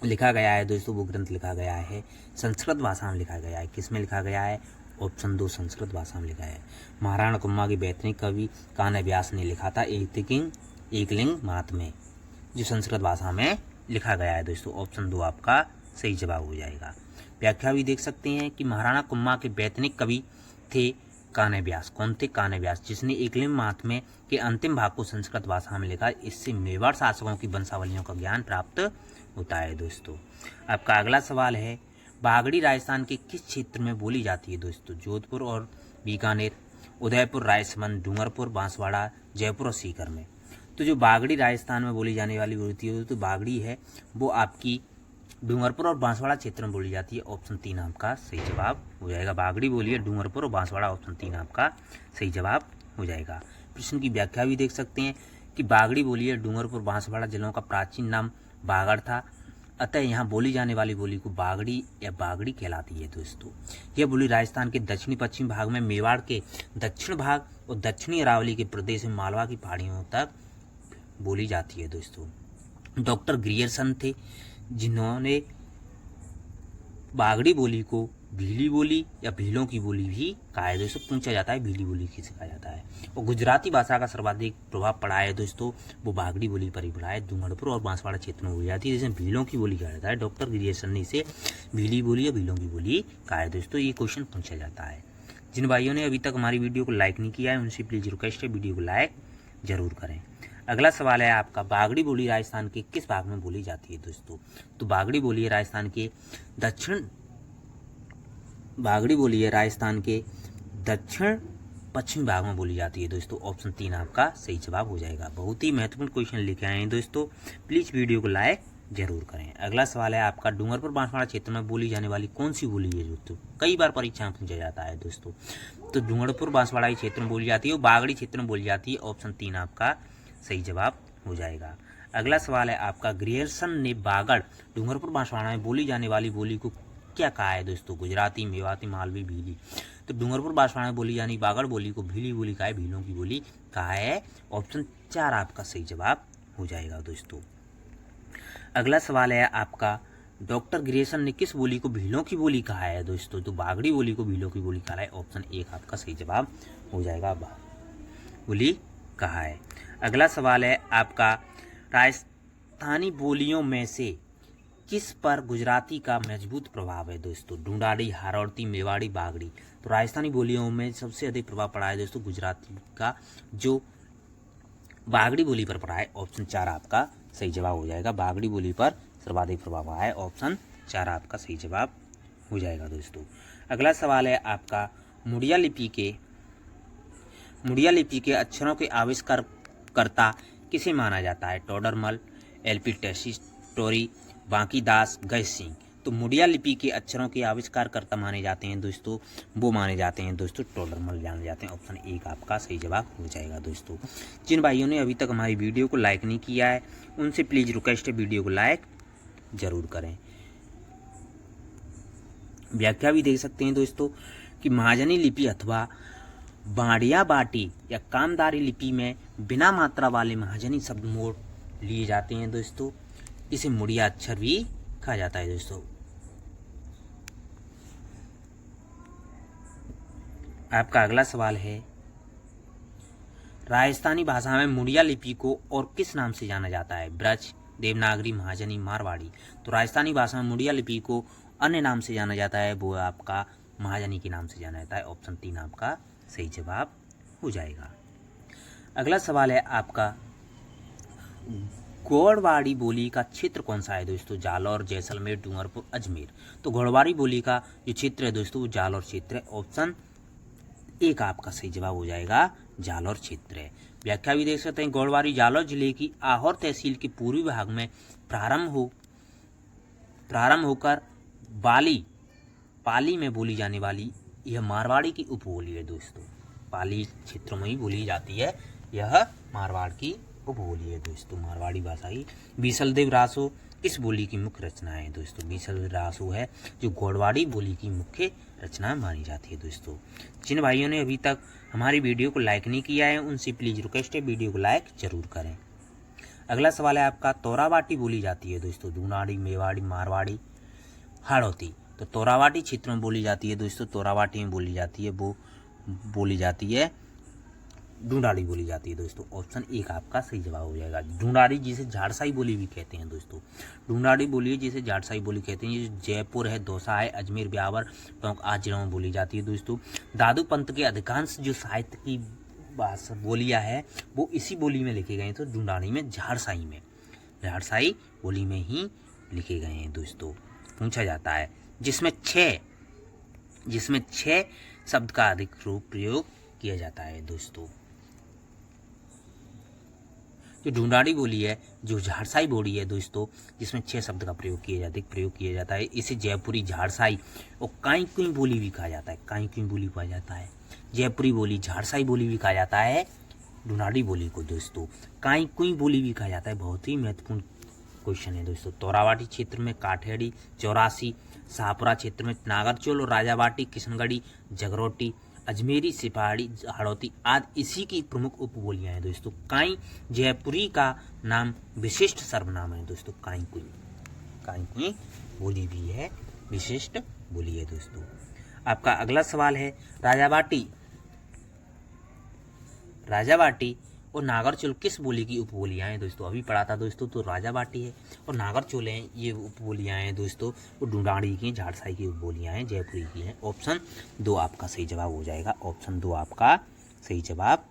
लिखा गया है दोस्तों, वो ग्रंथ लिखा गया है संस्कृत भाषा में लिखा गया है। किस में लिखा गया है? ऑप्शन 2 संस्कृत भाषा में लिखा है। महाराणा कुम्मा के वैतनिक कवि कान्ह व्यास ने लिखा था एकलिंग महात्म्य, जो संस्कृत भाषा में लिखा गया है दोस्तों। ऑप्शन 2 आपका सही जवाब हो जाएगा। व्याख्या भी देख सकते हैं कि महाराणा कुम्मा के वैतनिक कवि थे कान्ह व्यास। कौन थे? कान्ह व्यास, जिसने एकलिंग महात्म्य के अंतिम भाग को संस्कृत भाषा में लिखा। इससे मेवाड़ शासकों की वंशावलियों का ज्ञान प्राप्त होता है दोस्तों। आपका अगला सवाल है, बागड़ी राजस्थान के किस क्षेत्र में बोली जाती है दोस्तों? जोधपुर और बीकानेर, उदयपुर, राजसमंद, डूंगरपुर, बांसवाड़ा, जयपुर और सीकर में। तो जो बागड़ी राजस्थान में बोली जाने वाली होती है तो बागड़ी है वो आपकी डूंगरपुर और बांसवाड़ा क्षेत्र में बोली जाती है। ऑप्शन 3 आपका सही जवाब हो जाएगा। बागड़ी बोली है डूंगरपुर और बांसवाड़ा। ऑप्शन 3 आपका सही जवाब हो जाएगा। प्रश्न की व्याख्या भी देख सकते हैं कि बागड़ी बोली है डूंगरपुर, बांसवाड़ा जिलों का प्राचीन नाम बागड़ था, अतः यहाँ बोली जाने वाली बोली को बागड़ी या बागड़ी कहलाती है दोस्तों। यह बोली राजस्थान के दक्षिणी पश्चिम भाग में, मेवाड़ के दक्षिण भाग और दक्षिणी अरावली के प्रदेश में मालवा की पहाड़ियों तक बोली जाती है दोस्तों। डॉक्टर ग्रियर्सन थे जिन्होंने बागड़ी बोली को भीली बोली या भीलों की बोली भी कहा है दोस्तों। पूछा जाता है भीली बोली किसे कहा जाता है। और गुजराती भाषा का सर्वाधिक प्रभाव पड़ा है दोस्तों, वो बागड़ी बोली पर ही पड़ा है। डूंगरपुर और बांसवाड़ा क्षेत्र में बोली जाती है, जिसे भीलों की बोली कहा जाता है। डॉक्टर ग्रियर्सन ने इसे भीली बोली या भीलों की बोली कहा है दोस्तों। ये क्वेश्चन पूछा जाता है। जिन भाइयों ने अभी तक हमारी वीडियो को लाइक नहीं किया है उनसे प्लीज रिक्वेस्ट है वीडियो को लाइक जरूर करें। अगला सवाल है आपका, बागड़ी बोली राजस्थान के किस भाग में बोली जाती है दोस्तों? तो बागड़ी बोली है राजस्थान के दक्षिण पश्चिम भाग में बोली जाती है दोस्तों। ऑप्शन 3 आपका सही जवाब हो जाएगा। बहुत ही महत्वपूर्ण क्वेश्चन लेके आए हैं दोस्तों, प्लीज वीडियो को लाइक जरूर करें। अगला सवाल है आपका, डूंगरपुर बांसवाड़ा क्षेत्र में बोली जाने वाली कौन सी बोली है दोस्तों? कई बार परीक्षा में पूछा जाता है दोस्तों। तो डूंगरपुर बांसवाड़ा क्षेत्र में बोली जाती है और बागड़ी क्षेत्र में बोली जाती है। ऑप्शन 3 आपका सही जवाब हो जाएगा। अगला सवाल है आपका, ग्रियर्सन ने बागड़, डूंगरपुर बांसवाड़ा में बोली जाने वाली बोली को क्या कहा है दोस्तों? गुजराती, मेवाती, मालवी, भीली। तो डूंगरपुर बांसवाड़ा में बोली जाने बागड़ बोली को भीली बोली कहा है, भीलों की बोली कहा है। ऑप्शन 4 आपका सही जवाब हो जाएगा दोस्तों। अगला सवाल है आपका, डॉक्टर ग्रियर्सन ने किस बोली को भीलों की बोली कहा है दोस्तों? तो बागड़ी बोली को भीलों की बोली कहा है। ऑप्शन 1 आपका सही जवाब हो जाएगा, बोली कहा है। अगला सवाल है आपका, राजस्थानी बोलियों में से किस पर गुजराती का मजबूत प्रभाव है दोस्तों? ढूंढाड़ी, हारौती, मेवाड़ी, बागड़ी। तो राजस्थानी बोलियों में सबसे अधिक प्रभाव पड़ा है दोस्तों गुजराती का, जो बागड़ी बोली पर पड़ा है। ऑप्शन 4 आपका सही जवाब हो जाएगा। बागड़ी बोली पर सर्वाधिक प्रभाव आया है। ऑप्शन 4 आपका सही जवाब हो जाएगा दोस्तों। अगला सवाल है आपका, मुड़िया लिपि के अक्षरों के आविष्कारकर्ता किसे माना जाता है? टोडरमल, एलपी टेस्सी, बांकीदास, गज सिंह। तो मुड़िया लिपि के अक्षरों के आविष्कारकर्ता माने जाते हैं दोस्तों, वो माने जाते हैं दोस्तों टोडरमल जाने जाते हैं। ऑप्शन 1 आपका सही जवाब हो जाएगा दोस्तों। जिन भाइयों ने अभी तक हमारी वीडियो को लाइक नहीं किया है उनसे प्लीज रिक्वेस्ट है वीडियो को लाइक जरूर करें। व्याख्या भी देख सकते हैं दोस्तों कि महाजनी लिपि अथवा बाड़िया बाटी या कामदारी लिपि में बिना मात्रा वाले महाजनी शब्द मोड़ लिए जाते हैं दोस्तों। इसे मुड़िया अक्षर भी कहा जाता है दोस्तों। आपका अगला सवाल है, राजस्थानी भाषा में मुड़िया लिपि को और किस नाम से जाना जाता है? ब्रज, देवनागरी, महाजनी, मारवाड़ी। तो राजस्थानी भाषा में मुड़िया लिपि को अन्य नाम से जाना जाता है, वो आपका महाजनी के नाम से जाना जाता है। ऑप्शन 3 आपका सही जवाब हो जाएगा। अगला सवाल है आपका, गौड़वाड़ी बोली का क्षेत्र कौन सा है दोस्तों? जालौर, जैसलमेर, डूंगरपुर, अजमेर। तो गौड़वाड़ी बोली का जो क्षेत्र है दोस्तों वो जालौर क्षेत्र है। ऑप्शन 1 आपका सही जवाब हो जाएगा, जालौर क्षेत्र है। व्याख्या भी देख सकते हैं, गौड़वाड़ी जालौर जिले की आहोर तहसील के पूर्वी भाग में प्रारंभ होकर पाली में बोली जाने वाली यह मारवाड़ी की उपबोली है दोस्तों। पाली क्षेत्र में ही बोली जाती है, यह मारवाड़ की उपबोली है दोस्तों, मारवाड़ी भाषा ही। बीसलदेव रासो इस बोली की मुख्य रचना है दोस्तों। बीसलदेव रासो है जो गौड़वाड़ी बोली की मुख्य रचना मानी जाती है दोस्तों। जिन भाइयों ने अभी तक हमारी वीडियो को लाइक नहीं किया है उनसे प्लीज रिक्वेस्ट है, वीडियो को लाइक जरूर करें। अगला सवाल है आपका, तोरावाटी बोली जाती है दोस्तों ढूंढाड़ी, मेवाड़ी, मारवाड़ी, हाड़ौती। तो तोरावाटी क्षेत्र में बोली जाती है दोस्तों, तोरावाटी में बोली जाती है, वो बोली जाती है ढूंढाड़ी बोली जाती है दोस्तों। ऑप्शन 1 आपका सही जवाब हो जाएगा। ढूंढाड़ी जिसे झाड़साई बोली भी कहते हैं दोस्तों, ढूंढाड़ी बोली है जिसे झाड़साई बोली कहते हैं। ये जयपुर है, दौसा है, अजमेर, ब्यावर, टोंक आदि जिलों में बोली जाती है दोस्तों। दादू पंत के अधिकांश जो साहित्य की बोलियां है वो इसी बोली में लिखे गए हैं, तो ढूंढाड़ी में झाड़साई बोली में ही लिखे गए हैं दोस्तों। पूछा जाता है जिसमें 6 शब्द का अधिक रूप प्रयोग किया जाता है दोस्तों। जो ढूंढाड़ी बोली है, जो झाड़साई बोली है दोस्तों, जिसमें 6 शब्द का प्रयोग किया जाता है, इसे जयपुरी, झाड़साई और काई कुई बोली भी कहा जाता है। काई कुई बोली कहा जाता है, जयपुरी बोली, झाड़साई बोली भी कहा जाता है ढूंढाड़ी बोली को दोस्तों। काई कुई बोली भी कहा जाता है। बहुत ही महत्वपूर्ण क्वेश्चन है दोस्तों। तोरावाटी क्षेत्र में काठेड़ी, चौरासी, शाहपुरा क्षेत्र में नागरचोल और राजावाटी, किशनगढ़ी, जगरोटी, अजमेरी, सिपाही, हाड़ौती आदि इसी की प्रमुख उपबोलियां हैं दोस्तों। काई जयपुरी का नाम विशिष्ट सर्वनाम है दोस्तों। काई कुई बोली भी है, विशिष्ट बोली है दोस्तों। आपका अगला सवाल है, राजावाटी और नागरचोल किस बोली की उपबोलियां हैं दोस्तों? अभी पढ़ा था दोस्तों, तो राजावाटी है और नागरचोल है, ये उपबोलियां हैं दोस्तों, वो ढूंढाड़ी की, झाड़साई की उपबोलियां हैं, जयपुरी की हैं। ऑप्शन 2 आपका सही जवाब हो जाएगा। ऑप्शन 2 आपका सही जवाब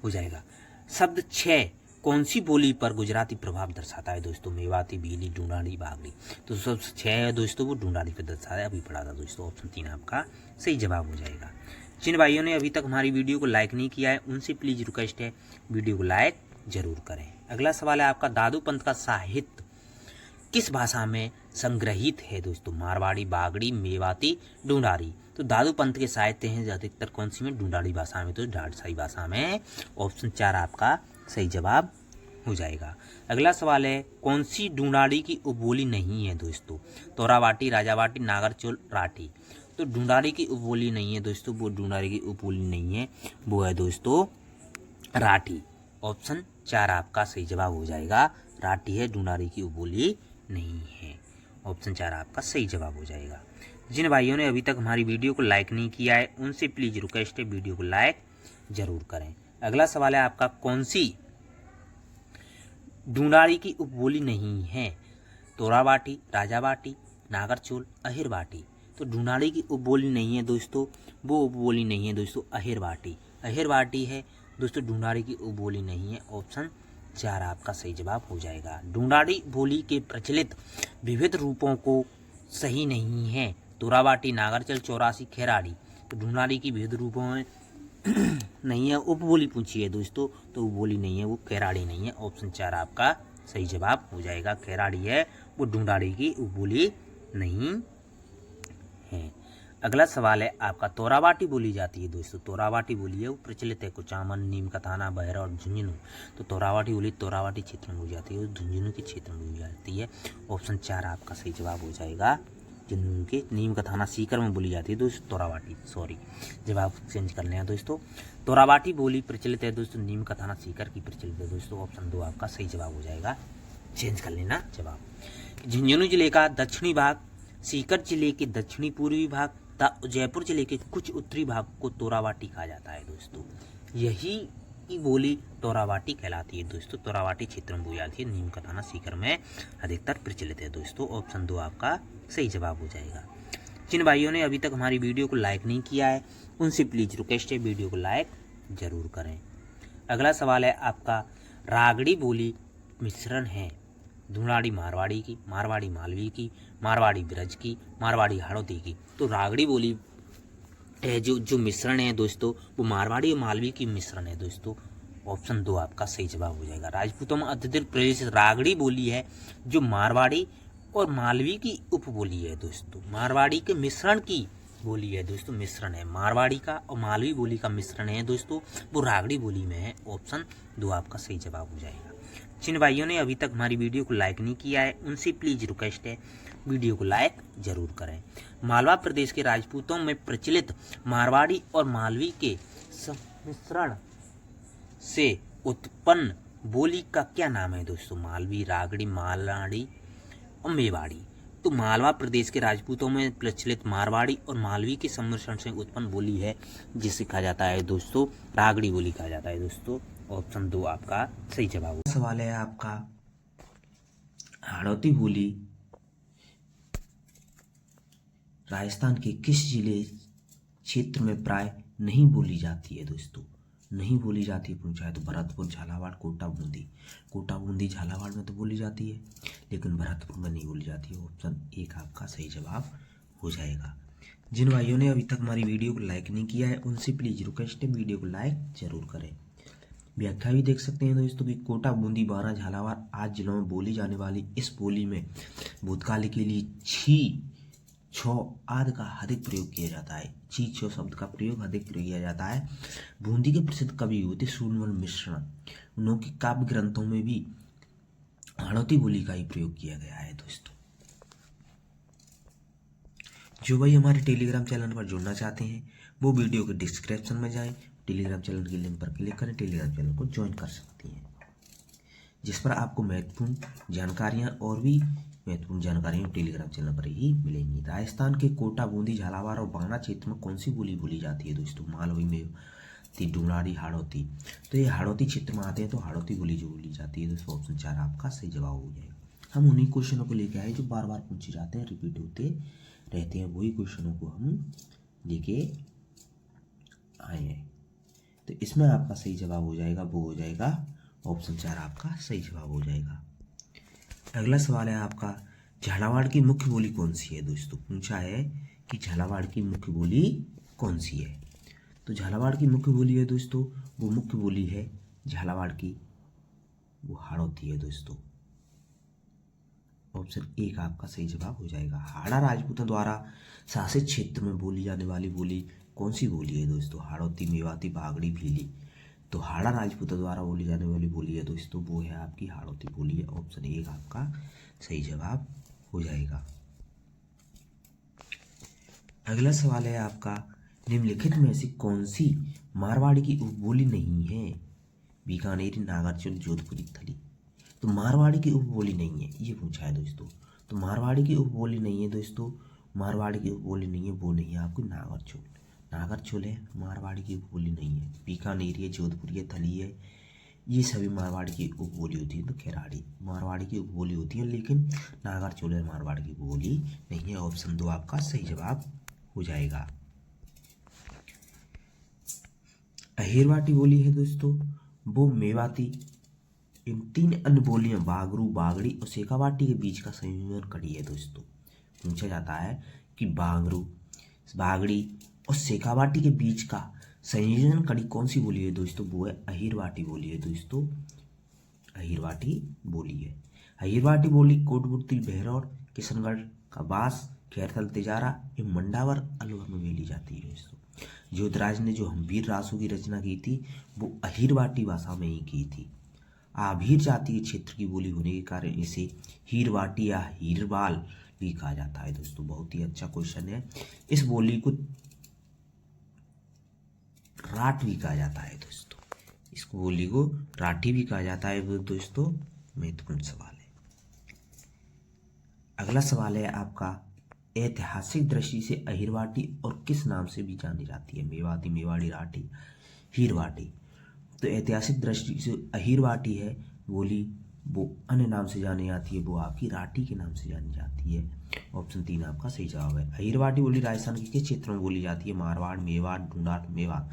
हो जाएगा। शब्द 6 कौन सी बोली पर गुजराती प्रभाव दर्शाता है दोस्तों? मेवाती, भीली, ढूंढाड़ी, बागड़ी। तो शब्द 6 है दोस्तों, वो ढूंढाड़ी पर दर्शाता है, अभी पढ़ा था दोस्तों। ऑप्शन 3 आपका सही जवाब हो जाएगा। जिन भाइयों ने अभी तक हमारी वीडियो को लाइक नहीं किया है उनसे प्लीज रिक्वेस्ट है, वीडियो को लाइक जरूर करें। अगला सवाल है आपका, दादू पंत का साहित्य किस भाषा में संग्रहित है दोस्तों? मारवाड़ी, बागड़ी, मेवाती, ढूंढाड़ी। तो दादू पंत के साहित्य हैं अधिकतर कौन सी में? ढूंढाड़ी भाषा में, तो झाड़साई भाषा में। ऑप्शन 4 आपका सही जवाब हो जाएगा। अगला सवाल है, कौन सी ढूंढाड़ी की उपबोली नहीं है दोस्तों? तोरावाटी, राजावाटी, नागरचोल, राठी। तो ढूंढाड़ी की उपबोली नहीं है दोस्तों, वो ढूंढाड़ी की उपबोली नहीं है, वो है दोस्तों राठी। ऑप्शन 4 आपका सही जवाब हो जाएगा। राठी है, ढूंढाड़ी की उपबोली नहीं है। ऑप्शन 4 आपका सही जवाब हो जाएगा। जिन भाइयों ने अभी तक हमारी वीडियो को लाइक नहीं किया है उनसे प्लीज रिक्वेस्ट है, वीडियो को लाइक जरूर करें। अगला सवाल है आपका, कौन सी ढूंढाड़ी की उपबोली नहीं है? तोरावाटी, राजावाटी, नागरचोल, अहिरवाटी। तो ढूंढाड़ी की उपबोली नहीं है दोस्तों, वो उपबोली नहीं है दोस्तों अहिरवाटी है दोस्तों, ढूंढाड़ी की उपबोली नहीं है। ऑप्शन 4 आपका सही जवाब हो जाएगा। ढूंढाड़ी बोली के प्रचलित विविध रूपों को सही नहीं है। तोरावाटी, नागरचोल, चौरासी, खेराड़ी। तो ढूंढाड़ी की विविध रूपों में नहीं है, उपबोली पूछी है दोस्तों, तो उपबोली नहीं है, वो खेराड़ी नहीं है। ऑप्शन 4 आपका सही जवाब हो जाएगा। खेराड़ी है, वो ढूंढाड़ी की उपबोली नहीं है। अगला सवाल है आपका, तोरावाटी बोली जाती है दोस्तों। तोरावाटी बोली है, वो प्रचलित है कुचामन, नीम का थाना, बहरा और झुंझुनू। तो तोरावाटी बोली तोरावाटी क्षेत्र में बोली जाती है, झुंझुनू के क्षेत्र में बोली जाती है। ऑप्शन 4 आपका सही जवाब हो जाएगा। झुंझुनू के, नीम का थाना सीकर में बोली जाती है दोस्तों तोरावाटी। सॉरी, जवाब चेंज कर लें दोस्तों। तोरावाटी बोली प्रचलित है दोस्तों, नीम का थाना सीकर की प्रचलित है दोस्तों। ऑप्शन 2 आपका सही जवाब हो जाएगा, चेंज कर लेना जवाब। झुंझुनू जिले का दक्षिणी भाग, सीकर जिले के दक्षिणी पूर्वी भाग, जयपुर जिले के कुछ उत्तरी भाग को तोरावाटी कहा जाता है दोस्तों। यही की बोली तोरावाटी कहलाती है दोस्तों। तोरावाटी क्षेत्र में बोली जाती है। नीम का दाना सीकर में अधिकतर प्रचलित है दोस्तों। ऑप्शन 2 आपका सही जवाब हो जाएगा। जिन भाइयों ने अभी तक हमारी वीडियो को लाइक नहीं किया है उनसे प्लीज रिक्वेस्ट है वीडियो को लाइक जरूर करें। अगला सवाल है आपका, रागड़ी बोली मिश्रण है धुनाड़ी मारवाड़ी की, मारवाड़ी मालवी की, मारवाड़ी ब्रज की, मारवाड़ी हाड़ौती की। तो रागड़ी बोली जो मिश्रण है दोस्तों वो मारवाड़ी और मालवी की मिश्रण है दोस्तों। ऑप्शन 2 आपका सही जवाब हो जाएगा। राजपूतों में अत्यधिक प्रचलित रागड़ी बोली है जो मारवाड़ी और मालवी की उपबोली है दोस्तों। मारवाड़ी के मिश्रण की बोली है दोस्तों, मिश्रण है मारवाड़ी का और मालवी बोली का मिश्रण है दोस्तों, वो रागड़ी बोली में है। ऑप्शन 2 आपका सही जवाब हो जाएगा। जिन भाइयों ने अभी तक हमारी वीडियो को लाइक नहीं किया है उनसे प्लीज रिक्वेस्ट है वीडियो को लाइक जरूर करें। मालवा प्रदेश के राजपूतों में प्रचलित मारवाड़ी और मालवी के सम्मिश्रण से उत्पन्न बोली का क्या नाम है दोस्तों? मालवी, रागड़ी, मालाड़ी और मेवाड़ी। तो मालवा प्रदेश के राजपूतों में प्रचलित मारवाड़ी और मालवी के सम्मिश्रण से उत्पन्न बोली है जिसे कहा जाता है दोस्तों रागड़ी बोली कहा जाता है दोस्तों। ऑप्शन 2 आपका सही जवाब होगा। सवाल है आपका, हाड़ौती बोली राजस्थान के किस जिले क्षेत्र में प्राय नहीं बोली जाती है दोस्तों? नहीं बोली जाती है पूछा है तो भरतपुर, झालावाड़, कोटा, बूंदी। कोटा, बूंदी, झालावाड़ में तो बोली जाती है लेकिन भरतपुर में नहीं बोली जाती है। ऑप्शन 1 आपका सही जवाब हो जाएगा। जिन भाइयों ने अभी तक हमारी वीडियो को लाइक नहीं किया है उनसे प्लीज रिक्वेस्ट है वीडियो को लाइक जरूर करें। व्याख्या भी देख सकते हैं दोस्तों कि कोटा, बूंदी, बारां, झालावाड़ आदि जिलों में बोली जाने वाली इस बोली में भूतकाल के लिए छी, छो आदि का अधिक प्रयोग किया जाता है। छी, छो शब्द का प्रयोग अधिक प्रयोग किया जाता है। बूंदी के प्रसिद्ध कवि होते सूरमल मिश्रण, उनके काव्य ग्रंथों में भी हाड़ौती बोली का ही प्रयोग किया गया है दोस्तों। जो भाई हमारे टेलीग्राम चैनल पर जुड़ना चाहते हैं वो वीडियो के डिस्क्रिप्शन में जाएं, टेलीग्राम चैनल के लिंक पर क्लिक करें, टेलीग्राम चैनल को ज्वाइन कर सकती हैं जिस पर आपको महत्वपूर्ण जानकारियां और भी महत्वपूर्ण जानकारियां टेलीग्राम चैनल पर ही मिलेंगी। राजस्थान के कोटा, बूंदी, झालावाड़ और बांदा क्षेत्र में कौन सी बोली बोली जाती है दोस्तों? मालवी में ढूंढाड़ी, हाड़ौती। तो ये हाड़ौती क्षेत्र में आते हैं तो हाड़ौती बोली जो बोली जाती है दोस्तों। ऑप्शन 4 आपका सही जवाब हो जाएगा। हम उन्हीं क्वेश्चनों को लेके आए जो बार बार पूछे जाते हैं, रिपीट होते रहते हैं, वही क्वेश्चनों को हम लेके आए हैं। तो इसमें आपका सही जवाब हो जाएगा, वो हो जाएगा ऑप्शन 4 आपका सही जवाब हो जाएगा। अगला सवाल है आपका, झालावाड़ की मुख्य बोली कौन सी है दोस्तों? पूछा है कि झालावाड़ की मुख्य बोली कौन सी है? तो झालावाड़ की मुख्य बोली है दोस्तों, वो मुख्य बोली है झालावाड़ की वो हाड़ौती है दोस्तों। ऑप्शन 1 आपका सही जवाब हो जाएगा। हाड़ा राजपूतों द्वारा शासित क्षेत्र में बोली जाने वाली बोली कौन सी बोली है दोस्तों? हाड़ौती, मेवाती, बागड़ी, भीली। तो हाड़ा राजपूतों द्वारा बोली जाने वाली बोली है दोस्तों वो है आपकी हाड़ौती बोली है। ऑप्शन 1 आपका सही जवाब हो जाएगा। अगला सवाल है आपका, निम्नलिखित में से कौन सी मारवाड़ी की उपबोली नहीं है? बीकानेरी, नागरचुल, जोधपुरी, थली। तो मारवाड़ी की उपबोली नहीं है ये पूछा है दोस्तों। तो मारवाड़ी की उपबोली नहीं है दोस्तों, मारवाड़ी की उपबोली नहीं है, वो नहीं है आपकी नागरचुल। नागरचुल है, मारवाड़ी की उपबोली नहीं है। बीकानेरी है, जोधपुरी है, थली है, ये सभी मारवाड़ी की उपबोली होती है। तो खेराड़ी मारवाड़ी की उपबोली होती है लेकिन नागरचुल है मारवाड़ी की उपबोली नहीं है। ऑप्शन 2 आपका सही जवाब हो जाएगा। अहिरवाटी बोली है दोस्तों, वो मेवाती इन 3 अन्य बोलियां बागरू, बागड़ी और शेखावाटी के बीच का संयोजन कड़ी है दोस्तों। पूछा जाता है कि बागरू, बागड़ी और शेखावाटी के बीच का संयोजन कड़ी कौन सी बोली है दोस्तों? वो है अहिरवाटी बोली है दोस्तों। अहिरवाटी बोली है। अहिरवाटी बोली कोटपुतली, बहरौर, किशनगढ़ का बास, खैरथल, तिजारा एवं मंडावर, अलवर में बोली जाती है दोस्तों। जोधराज ने जो हम्बीर रासों की रचना की थी वो अहिरवाटी भाषा में ही की थी। आभीर जाति के क्षेत्र की बोली होने के कारण इसे हीरवाटी या हीरवाल भी कहा जाता है दोस्तों। बहुत ही अच्छा क्वेश्चन है। इस बोली को राठ भी कहा जाता है दोस्तों। इस बोली को राठी भी कहा जाता है दोस्तों। महत्वपूर्ण सवाल है। अगला सवाल है आपका, ऐतिहासिक दृष्टि से अहिरवाटी और किस नाम से भी जानी जाती है? मेवाती, मेवाड़ी, राठी, हीरवाटी। तो ऐतिहासिक दृष्टि से अहिरवाटी है बोली, वो अन्य नाम से जानी जाती है, वो आपकी राठी के नाम से जानी जाती है। ऑप्शन 3 आपका सही जवाब है। अहिरवाटी बोली राजस्थान के किस क्षेत्र में बोली जाती है? मारवाड़, मेवाड़, ढूंढाट, मेवात।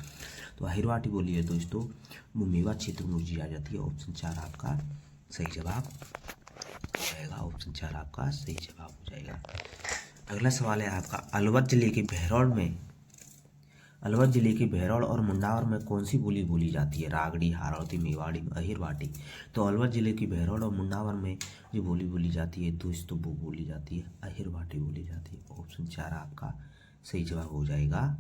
तो अहिरवाटी बोली है दोस्तों वो मेवात क्षेत्र में बोली जाती है। ऑप्शन 4 आपका सही जवाब हो जाएगा। ऑप्शन 4 आपका सही जवाब हो जाएगा। अगला सवाल है आपका, अलवर जिले के बहरौल और मुंडावर में कौन सी बोली बोली जाती है? रागड़ी, हाड़ौती, मेवाड़ी, अहिरवाटी। तो अलवर जिले की बहरौल और मुंडावर में जो बोली बोली जाती है दोस्तों वो बोली जाती है अहिरवाटी बोली जाती है। ऑप्शन 4 आपका सही जवाब हो जाएगा।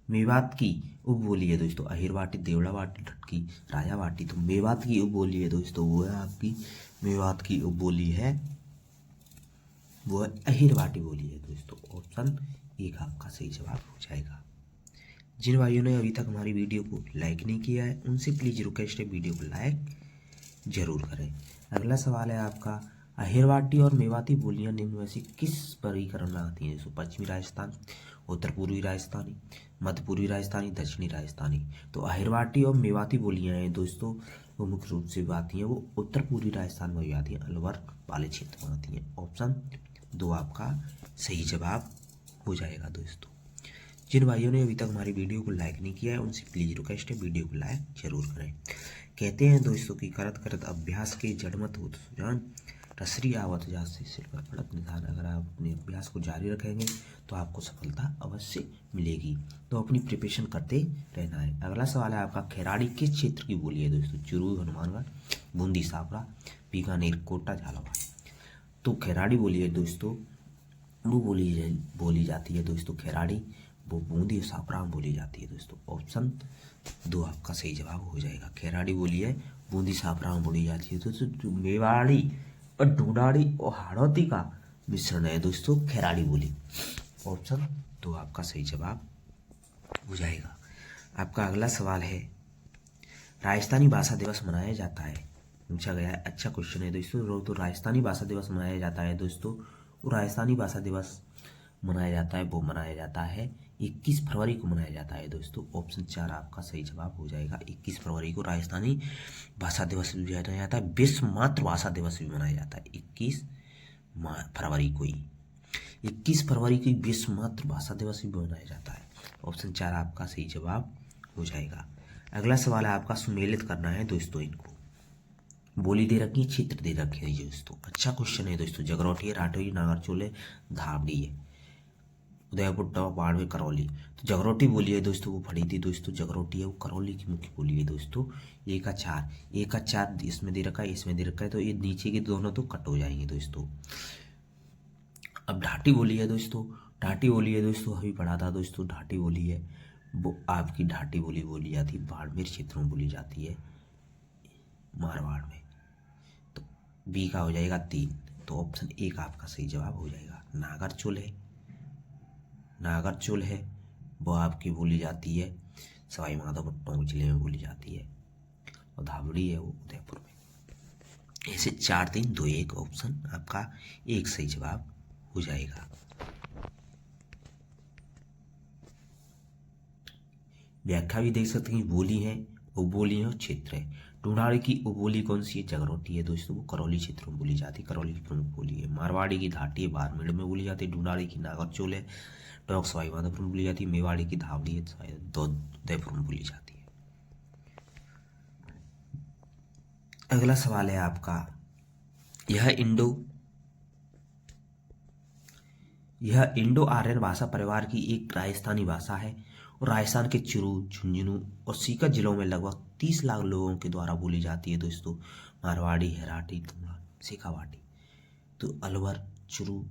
मेवात की उपबोली है दोस्तों अहिरवाटी, देवड़ावाटी, ढटकी, राजावाटी। तो मेवात की उपबोली है दोस्तों वो है आपकी, मेवात की उपबोली है वो है अहिरवाटी बोली है दोस्तों। ऑप्शन 1 आपका सही जवाब हो जाएगा। जिन भाइयों ने अभी तक हमारी वीडियो को लाइक नहीं किया है उनसे प्लीज रिक्वेस्ट है वीडियो को लाइक जरूर करें। अगला सवाल है आपका, अहिरवाटी और मेवाती बोलियां निम्न में से किस वर्गीकरण में आती हैं? दोस्तों पश्चिमी राजस्थान, उत्तर पूर्वी राजस्थानी, मध्य पूर्वी राजस्थानी, दक्षिणी राजस्थानी। तो अहिरवाटी और मेवाती बोलियां हैं दोस्तों वो मुख्य रूप से आती हैं वो उत्तर पूर्वी राजस्थान में भी आती हैं, अलवर वाले क्षेत्र में आती हैं। ऑप्शन 2 आपका सही जवाब हो जाएगा दोस्तों। जिन भाइयों ने अभी तक हमारी वीडियो को लाइक नहीं किया है उनसे प्लीज रिक्वेस्ट है वीडियो को लाइक जरूर करें। कहते हैं दोस्तों कि करत करत अभ्यास के जड़मत होत सुजान, रसरी आवत जात से सिर पर पड़त निधान। अगर आप अपने अभ्यास को जारी रखेंगे तो आपको सफलता अवश्य मिलेगी, तो अपनी प्रिपरेशन करते रहना है। अगला सवाल है आपका, खैराड़ी किस क्षेत्र की बोली है? दोस्तों चुरू, हनुमानगढ़, बूंदी, सापड़ा, बीकानेर, कोटा, झालावाड़। तो खैराड़ी बोली है दोस्तों वो बोली जाती है दोस्तों खैराड़ी, वो बूंदी और सापड़ा में बोली जाती है दोस्तों। ऑप्शन 2 आपका सही जवाब हो जाएगा। खैराड़ी बोली है बूंदी सापड़ा में बोली जाती है दोस्तों। मेवाड़ी और ढूंढाड़ी और हाड़ौती का मिश्रण है दोस्तों खैराड़ी बोली। ऑप्शन 2 आपका सही जवाब हो जाएगा। आपका अगला सवाल है, राजस्थानी भाषा दिवस मनाया जाता है, पूछा गया है, अच्छा क्वेश्चन है दोस्तों। तो राजस्थानी भाषा दिवस मनाया जाता है दोस्तों, और राजस्थानी भाषा दिवस मनाया जाता है वो मनाया जाता है 21 फरवरी को मनाया जाता है दोस्तों। ऑप्शन 4 आपका सही जवाब हो जाएगा। 21 फरवरी को राजस्थानी भाषा दिवस भी मनाया जाता है, विश्व मातृभाषा दिवस भी मनाया जाता है 21 फरवरी को ही। 21 फरवरी को विश्व मातृभाषा दिवस भी मनाया जाता है। ऑप्शन 4 आपका सही जवाब हो जाएगा। अगला सवाल है आपका, सुमेलित करना है दोस्तों इनको, बोली दे रखी है, क्षेत्र दे रखे हैं दोस्तों। अच्छा क्वेश्चन है दोस्तों। जगरौटी है, राठौरी, नागरचोल है, धावड़ी है, उदयपुर, टॉप, बाड़मेर, करौली। तो जगरौटी बोली है दोस्तों वो पढ़ी थी दोस्तों, जगरौटी है वो करौली की मुख्य बोली है दोस्तों। 1 का 4 इसमें दे रखा है, इसमें दे रखा है, तो ये नीचे के दोनों तो कट हो जाएंगे दोस्तों। अब ढाटी बोली है दोस्तों, ढाटी बोली है दोस्तों अभी पढ़ा था दोस्तों। ढाटी बोली है वो आपकी ढाटी बोली जाती है बाड़मेर क्षेत्र में बोली जाती है, मारवाड़ में। तो बी का हो जाएगा 3। तो ऑप्शन 1 आपका सही जवाब हो जाएगा। नागरचोल है वो आपकी बोली जाती है सवाई माधोपुर टोंक जिले में बोली जाती है, और धावड़ी है वो उदयपुर में। ऐसे 4 3 2 1 ऑप्शन आपका 1 सही जवाब हो जाएगा। व्याख्या भी देख सकते हैं, बोली है, उपबोली है और क्षेत्र है। ढूंढाड़ी की उपबोली कौन सी है? जगरौटी है दोस्तों, वो करौली क्षेत्र में बोली जाती है, करौली की प्रमुख बोली है। मारवाड़ी की ढाटी है, बाड़मेर में बोली जाती है। ढूंढाड़ी की नागरचोल है, टोंक सवाई माधोपुर में बोली जाती है। मेवाड़ी की धावड़ी है, उदयपुर में बोली जाती है। अगला सवाल है आपका, यह इंडो आर्यन भाषा परिवार की एक राजस्थानी भाषा है और राजस्थान के चुरू, झुंझुनू और सीकर जिलों में लगभग 30 लाख लोगों के द्वारा बोली जाती है दोस्तों। मारवाड़ी, हेराटी, शेखावाटी। तो अलवर, चुरू,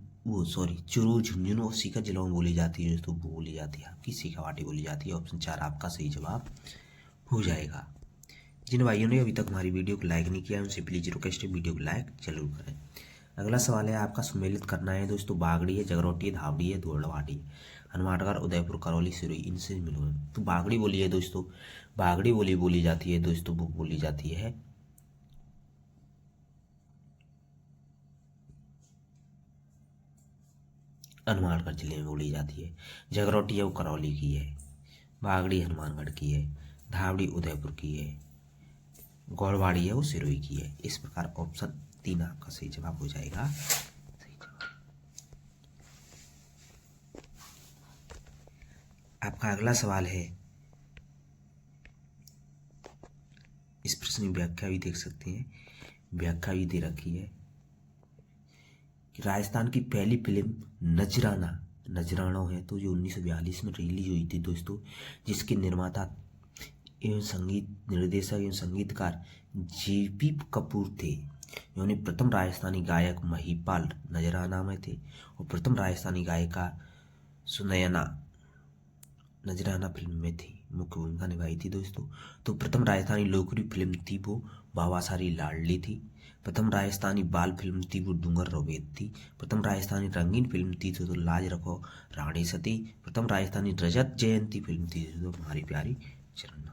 झुंझुनू और सीकर जिलों में बोली जाती है दोस्तों, वो बोली जाती है आपकी शेखावाटी बोली जाती है। ऑप्शन 4 आपका सही जवाब हो जाएगा। जिन भाइयों ने अभी तक हमारी वीडियो को लाइक नहीं किया है उनसे प्लीज रिक्वेस्ट है वीडियो को लाइक जरूर करें। अगला सवाल है आपका, सुमेलित करना है दोस्तों। बागड़ी है, जगरौटी है, धावड़ी है, धोड़वाड़ी, हनुमानगढ़, उदयपुर, करौली, सिरोही, इनसे मिलो। तो बागड़ी बोली है दोस्तों, बागड़ी बोली जाती है दोस्तों, वो बोली जाती है हनुमानगढ़ जिले में बोली जाती है। जगरौटी है वो करौली की है। बागड़ी हनुमानगढ़ की है। धावड़ी उदयपुर की है। गौड़वाड़ी है वो सिरोही की है। इस प्रकार ऑप्शन 3 आपका सही जवाब हो जाएगा। सही जवाब। आपका अगला सवाल है, इस प्रश्न की व्याख्या भी देख सकते हैं, व्याख्या भी दे रखी है कि राजस्थान की पहली फिल्म नजराना है तो जो 1942 में रिलीज हुई थी दोस्तों, जिसके निर्माता एवं संगीत निर्देशक एवं संगीतकार जेपी कपूर थे। इन्होंने प्रथम राजस्थानी गायक महिपाल नजराना में थे और प्रथम राजस्थानी गायिका सुनयना नजराना फिल्म में थी, मुख्य भूमिका निभाई थी दोस्तों। तो प्रथम राजस्थानी लोकप्रिय फिल्म थी वो बाबा सारी लाडली थी। प्रथम राजस्थानी बाल फिल्म थी वो डूंगर रोबेत थी। प्रथम राजस्थानी रंगीन फिल्म थी तो लाज रखो रानी सती। प्रथम राजस्थानी रजत जयंती फिल्म थी तो हमारी प्यारी चरन्ना।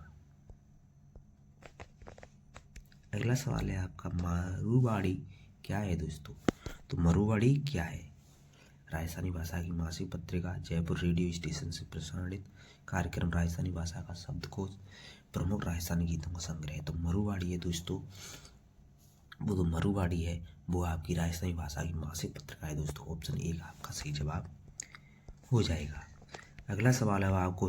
अगला सवाल है आपका, मरुवाड़ी क्या है दोस्तों? तो मरुवाड़ी क्या है? राजस्थानी भाषा की मासिक पत्रिका, जयपुर रेडियो स्टेशन से प्रसारित कार्यक्रम, राजस्थानी भाषा का शब्दकोश, प्रमुख राजस्थानी गीतों का संग्रह। तो मरुवाड़ी है दोस्तों, वो तो मरुवाड़ी है वो आपकी राजस्थानी भाषा की मासिक पत्रिका है दोस्तों। ऑप्शन 1 आपका सही जवाब हो जाएगा। अगला सवाल है आपको,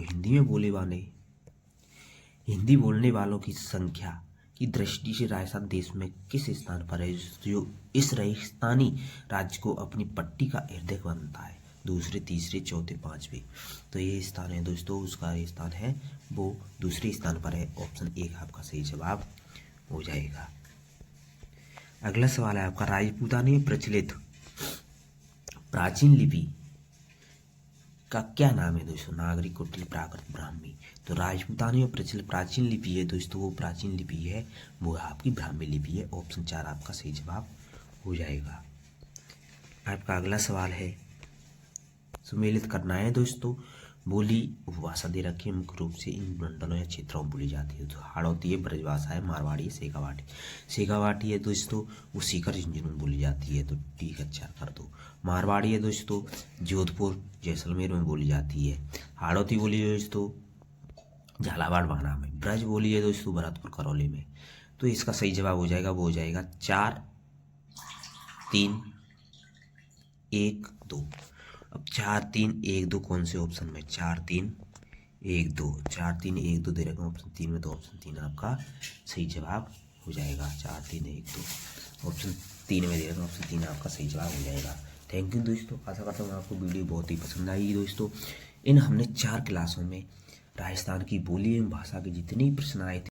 हिंदी बोलने वालों की संख्या की दृष्टि से राजस्थान देश में किस स्थान पर है, जो इस राजस्थानी राज्य को अपनी पट्टी का हृदय बनता है? दूसरे, तीसरे, चौथे, पांचवे। तो ये स्थान है दोस्तों, उसका स्थान है वो दूसरे स्थान पर है। ऑप्शन 1 आपका सही जवाब हो जाएगा। अगला सवाल है आपका, राजपूतानी में प्रचलित प्राचीन लिपि का क्या नाम है दोस्तों? नागरिक, कुटिल, प्राकृत, ब्राह्मी। तो राजपूतानी में प्रचलित प्राचीन लिपि है दोस्तों, वो प्राचीन लिपि है वो आपकी ब्राह्मी लिपि है। ऑप्शन 4 आपका सही जवाब हो जाएगा। आपका अगला सवाल है, सुमेलित करना है दोस्तों। बोली उपभाषा दे रखी है, मुख्य रूप से इन मंडलों या क्षेत्रों में बोली जाती है। तो हाड़ौती है, ब्रजभाषा है, मारवाड़ी है, शेखावाटी है दोस्तों, वो सीकर झुंझुनू में बोली जाती है। तो ठीक, अच्छा कर दो। मारवाड़ी है दोस्तों, जोधपुर जैसलमेर में बोली जाती है। हाड़ौती बोली है दोस्तों, झालावाड़ बाना में। ब्रज बोली है दोस्तों, भरतपुर करौली में। तो इसका सही जवाब हो जाएगा, वो हो जाएगा 4, 3, 1, 2। अब 4, 3, 1, 2 कौन से ऑप्शन में? 4, 3, 1, 2, 4, 3, 1, 2 दे रखा ऑप्शन 3 में, तो ऑप्शन 3 आपका सही जवाब हो जाएगा। 4, 3, 1, 2 ऑप्शन 3 में दे रखा, ऑप्शन 3 आपका सही जवाब हो जाएगा। थैंक यू दोस्तों, आशा करता हूँ आपको वीडियो बहुत ही पसंद आएगी दोस्तों। हमने 4 क्लासों में राजस्थान की बोली एवं भाषा के जितने भी प्रश्न आए थे